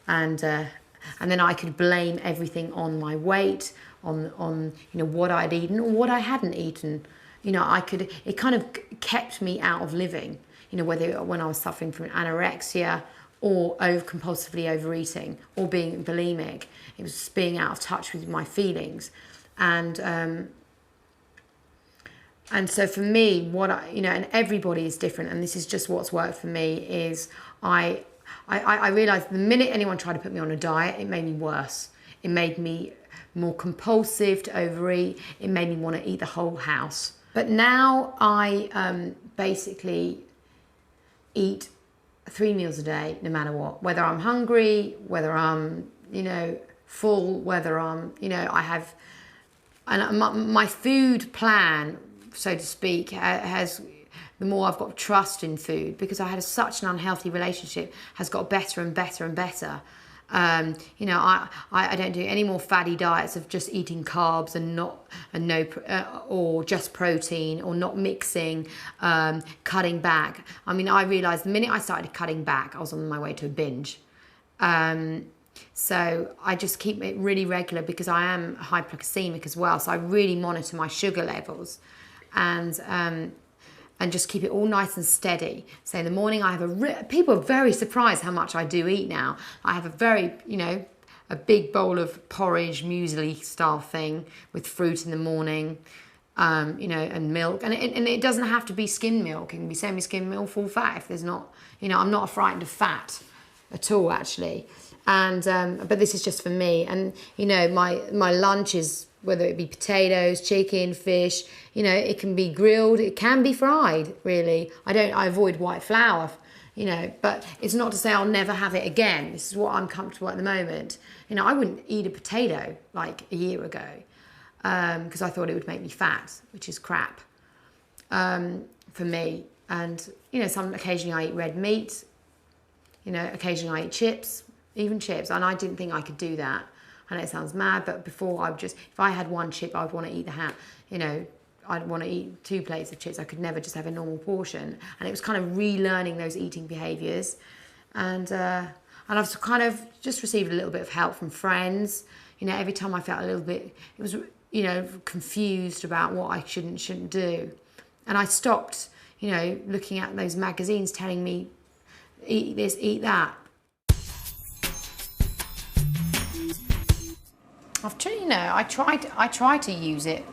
and then I could blame everything on my weight, on what I'd eaten or what I hadn't eaten. It kind of kept me out of living, whether when I was suffering from anorexia or compulsively overeating or being bulimic. It was just being out of touch with my feelings. And so for me, and everybody is different, and this is just what's worked for me, is I realised the minute anyone tried to put me on a diet, it made me worse. It made me more compulsive to overeat. It made me want to eat the whole house. But now I basically eat 3 meals a day, no matter what. Whether I'm hungry, whether I'm, full, whether I'm, I have... And my food plan, so to speak, has... The more I've got trust in food, because I had such an unhealthy relationship, has got better and better and better. I don't do any more fatty diets of just eating carbs or just protein, or not mixing, cutting back. I mean, I realised the minute I started cutting back, I was on my way to a binge. So I just keep it really regular because I am hypoglycemic as well. So I really monitor my sugar levels and just keep it all nice and steady. So in the morning I have people are very surprised how much I do eat now. I have a very, a big bowl of porridge, muesli style thing with fruit in the morning, and milk. And it doesn't have to be skim milk. It can be semi-skim milk, full fat if there's not, I'm not frightened of fat at all actually. And but this is just for me. And my lunch is, whether it be potatoes, chicken, fish, it can be grilled, it can be fried, really. I avoid white flour, but it's not to say I'll never have it again. This is what I'm comfortable at the moment. I wouldn't eat a potato like a year ago because I thought it would make me fat, which is crap for me. And, occasionally I eat red meat, occasionally I eat chips, even chips, and I didn't think I could do that. I know it sounds mad, but before if I had one chip, I would want to eat the ham. I'd want to eat 2 plates of chips. I could never just have a normal portion. And it was kind of relearning those eating behaviours. And I've kind of just received a little bit of help from friends. Every time I felt a little bit, it was, confused about what I shouldn't do. And I stopped, looking at those magazines telling me, eat this, eat that. I try to use it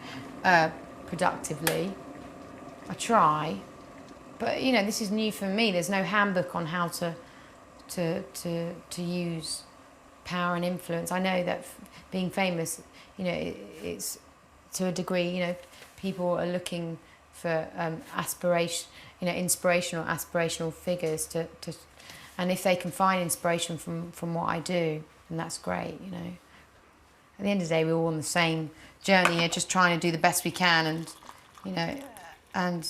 productively. I try, but this is new for me. There's no handbook on how to use power and influence. I know that being famous, it's to a degree. People are looking for inspirational figures to, and if they can find inspiration from what I do, then that's great. At the end of the day, we're all on the same journey, just trying to do the best we can, and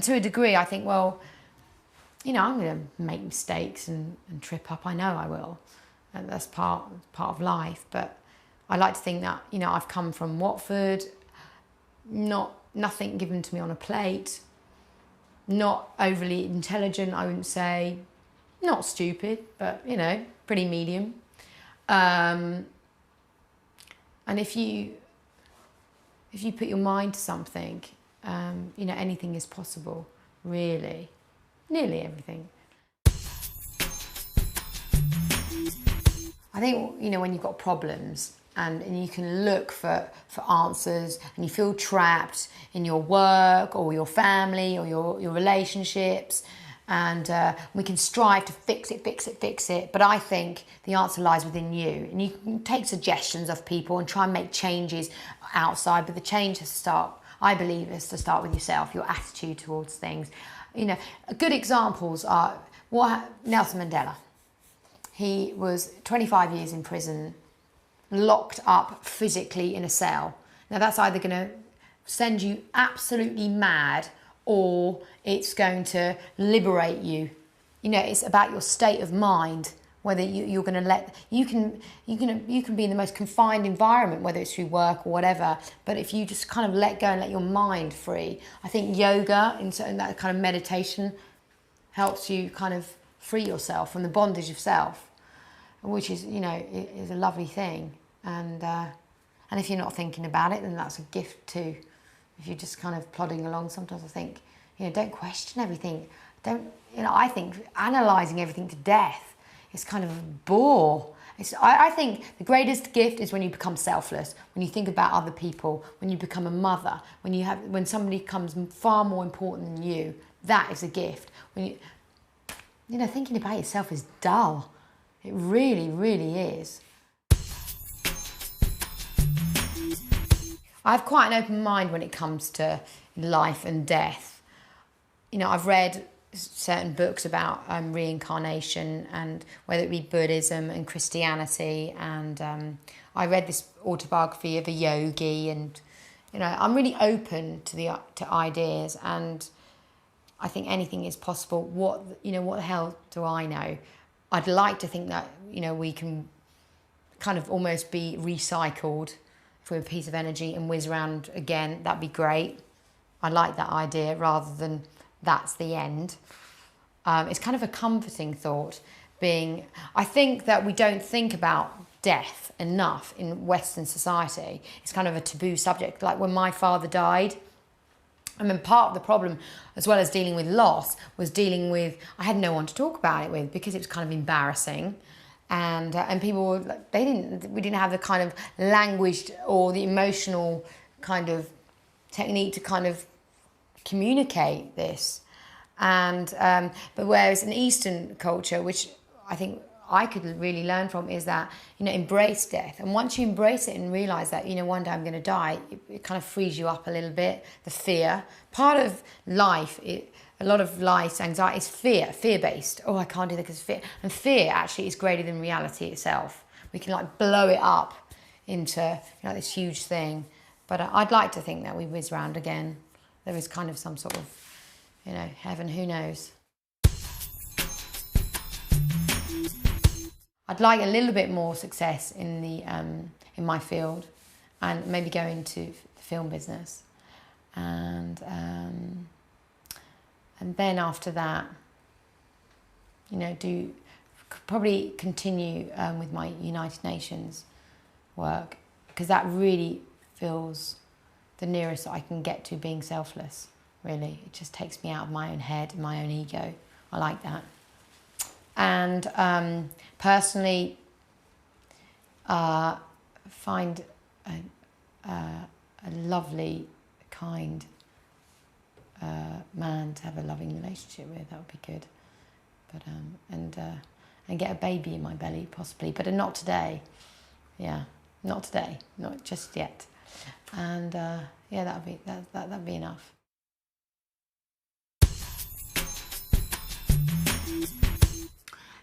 to a degree, I think, well, I'm going to make mistakes and trip up. I know I will, and that's part of life. But I like to think that I've come from Watford, nothing given to me on a plate, not overly intelligent, I wouldn't say, not stupid, but pretty medium. And if you put your mind to something, anything is possible, really. Nearly everything. I think, when you've got problems and you can look for answers and you feel trapped in your work or your family or your relationships, and we can strive to fix it. But I think the answer lies within you. And you can take suggestions of people and try and make changes outside. But the change has to start, I believe, is to start with yourself, your attitude towards things. Good examples are Nelson Mandela. He was 25 years in prison, locked up physically in a cell. Now that's either going to send you absolutely mad, or it's going to liberate you. It's about your state of mind, whether you're going to you can be in the most confined environment, whether it's through work or whatever, but if you just kind of let go and let your mind free, I think yoga and that kind of meditation helps you kind of free yourself from the bondage of self, which is, is a lovely thing. And if you're not thinking about it, then that's a gift too. If you're just kind of plodding along, sometimes I think, don't question everything. I think analysing everything to death is kind of a bore. I think the greatest gift is when you become selfless, when you think about other people, when you become a mother, when somebody becomes far more important than you. That is a gift. When thinking about yourself is dull. It really, really is. I have quite an open mind when it comes to life and death. I've read certain books about reincarnation, and whether it be Buddhism and Christianity, and I read this autobiography of a yogi, and I'm really open to ideas, and I think anything is possible. What the hell do I know? I'd like to think that we can kind of almost be recycled for a piece of energy and whiz around again. That'd be great. I like that idea rather than that's the end. It's kind of a comforting thought, being... I think that we don't think about death enough in Western society. It's kind of a taboo subject. Like when my father died, I mean, part of the problem, as well as dealing with loss, was dealing with... I had no one to talk about it with because it was kind of embarrassing. And people were, we didn't have the kind of language or the emotional kind of technique to kind of communicate this. And but whereas in Eastern culture, which I think I could really learn from, is that, you know, embrace death. And once you embrace it and realise that, you know, one day I'm going to die, it kind of frees you up a little bit. The fear. Part of life, a lot of life's anxiety is fear-based. Oh, I can't do that because of fear. And fear actually is greater than reality itself. We can like blow it up into, you know, this huge thing. But I'd like to think that we whiz round again. There is kind of some sort of, you know, heaven, who knows. I'd like a little bit more success in the in my field, and maybe go into the film business, and then after that, you know, probably continue with my United Nations work, because that really feels the nearest I can get to being selfless. Really, it just takes me out of my own head and my own ego. I like that. And personally, find a lovely, kind man to have a loving relationship with. That would be good. But and get a baby in my belly possibly, but not today. Yeah, not today, not just yet. And yeah, that'd be enough.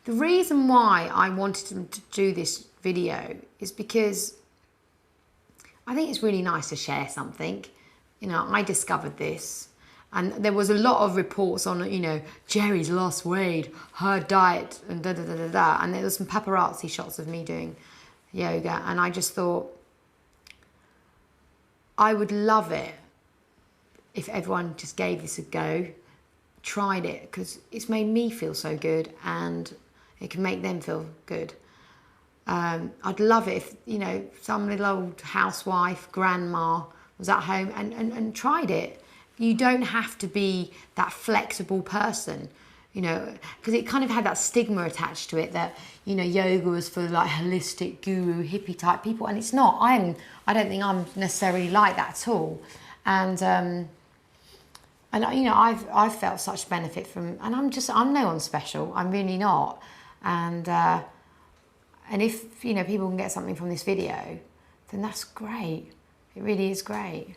The reason why I wanted to do this video is because I think it's really nice to share something. You know, I discovered this, and there was a lot of reports on, you know, Geri's lost weight, her diet, and da-da-da-da-da, and there was some paparazzi shots of me doing yoga, and I just thought I would love it if everyone just gave this a go, tried it, because it's made me feel so good, and it can make them feel good. I'd love it if, you know, some little old housewife, grandma, was at home and tried it. You don't have to be that flexible person, you know, because it kind of had that stigma attached to it that, you know, yoga was for like holistic guru, hippie type people, and it's not. I don't think I'm necessarily like that at all. And you know, I've felt such benefit from, and I'm no one special. I'm really not. And if, you know, people can get something from this video, then that's great. It really is great.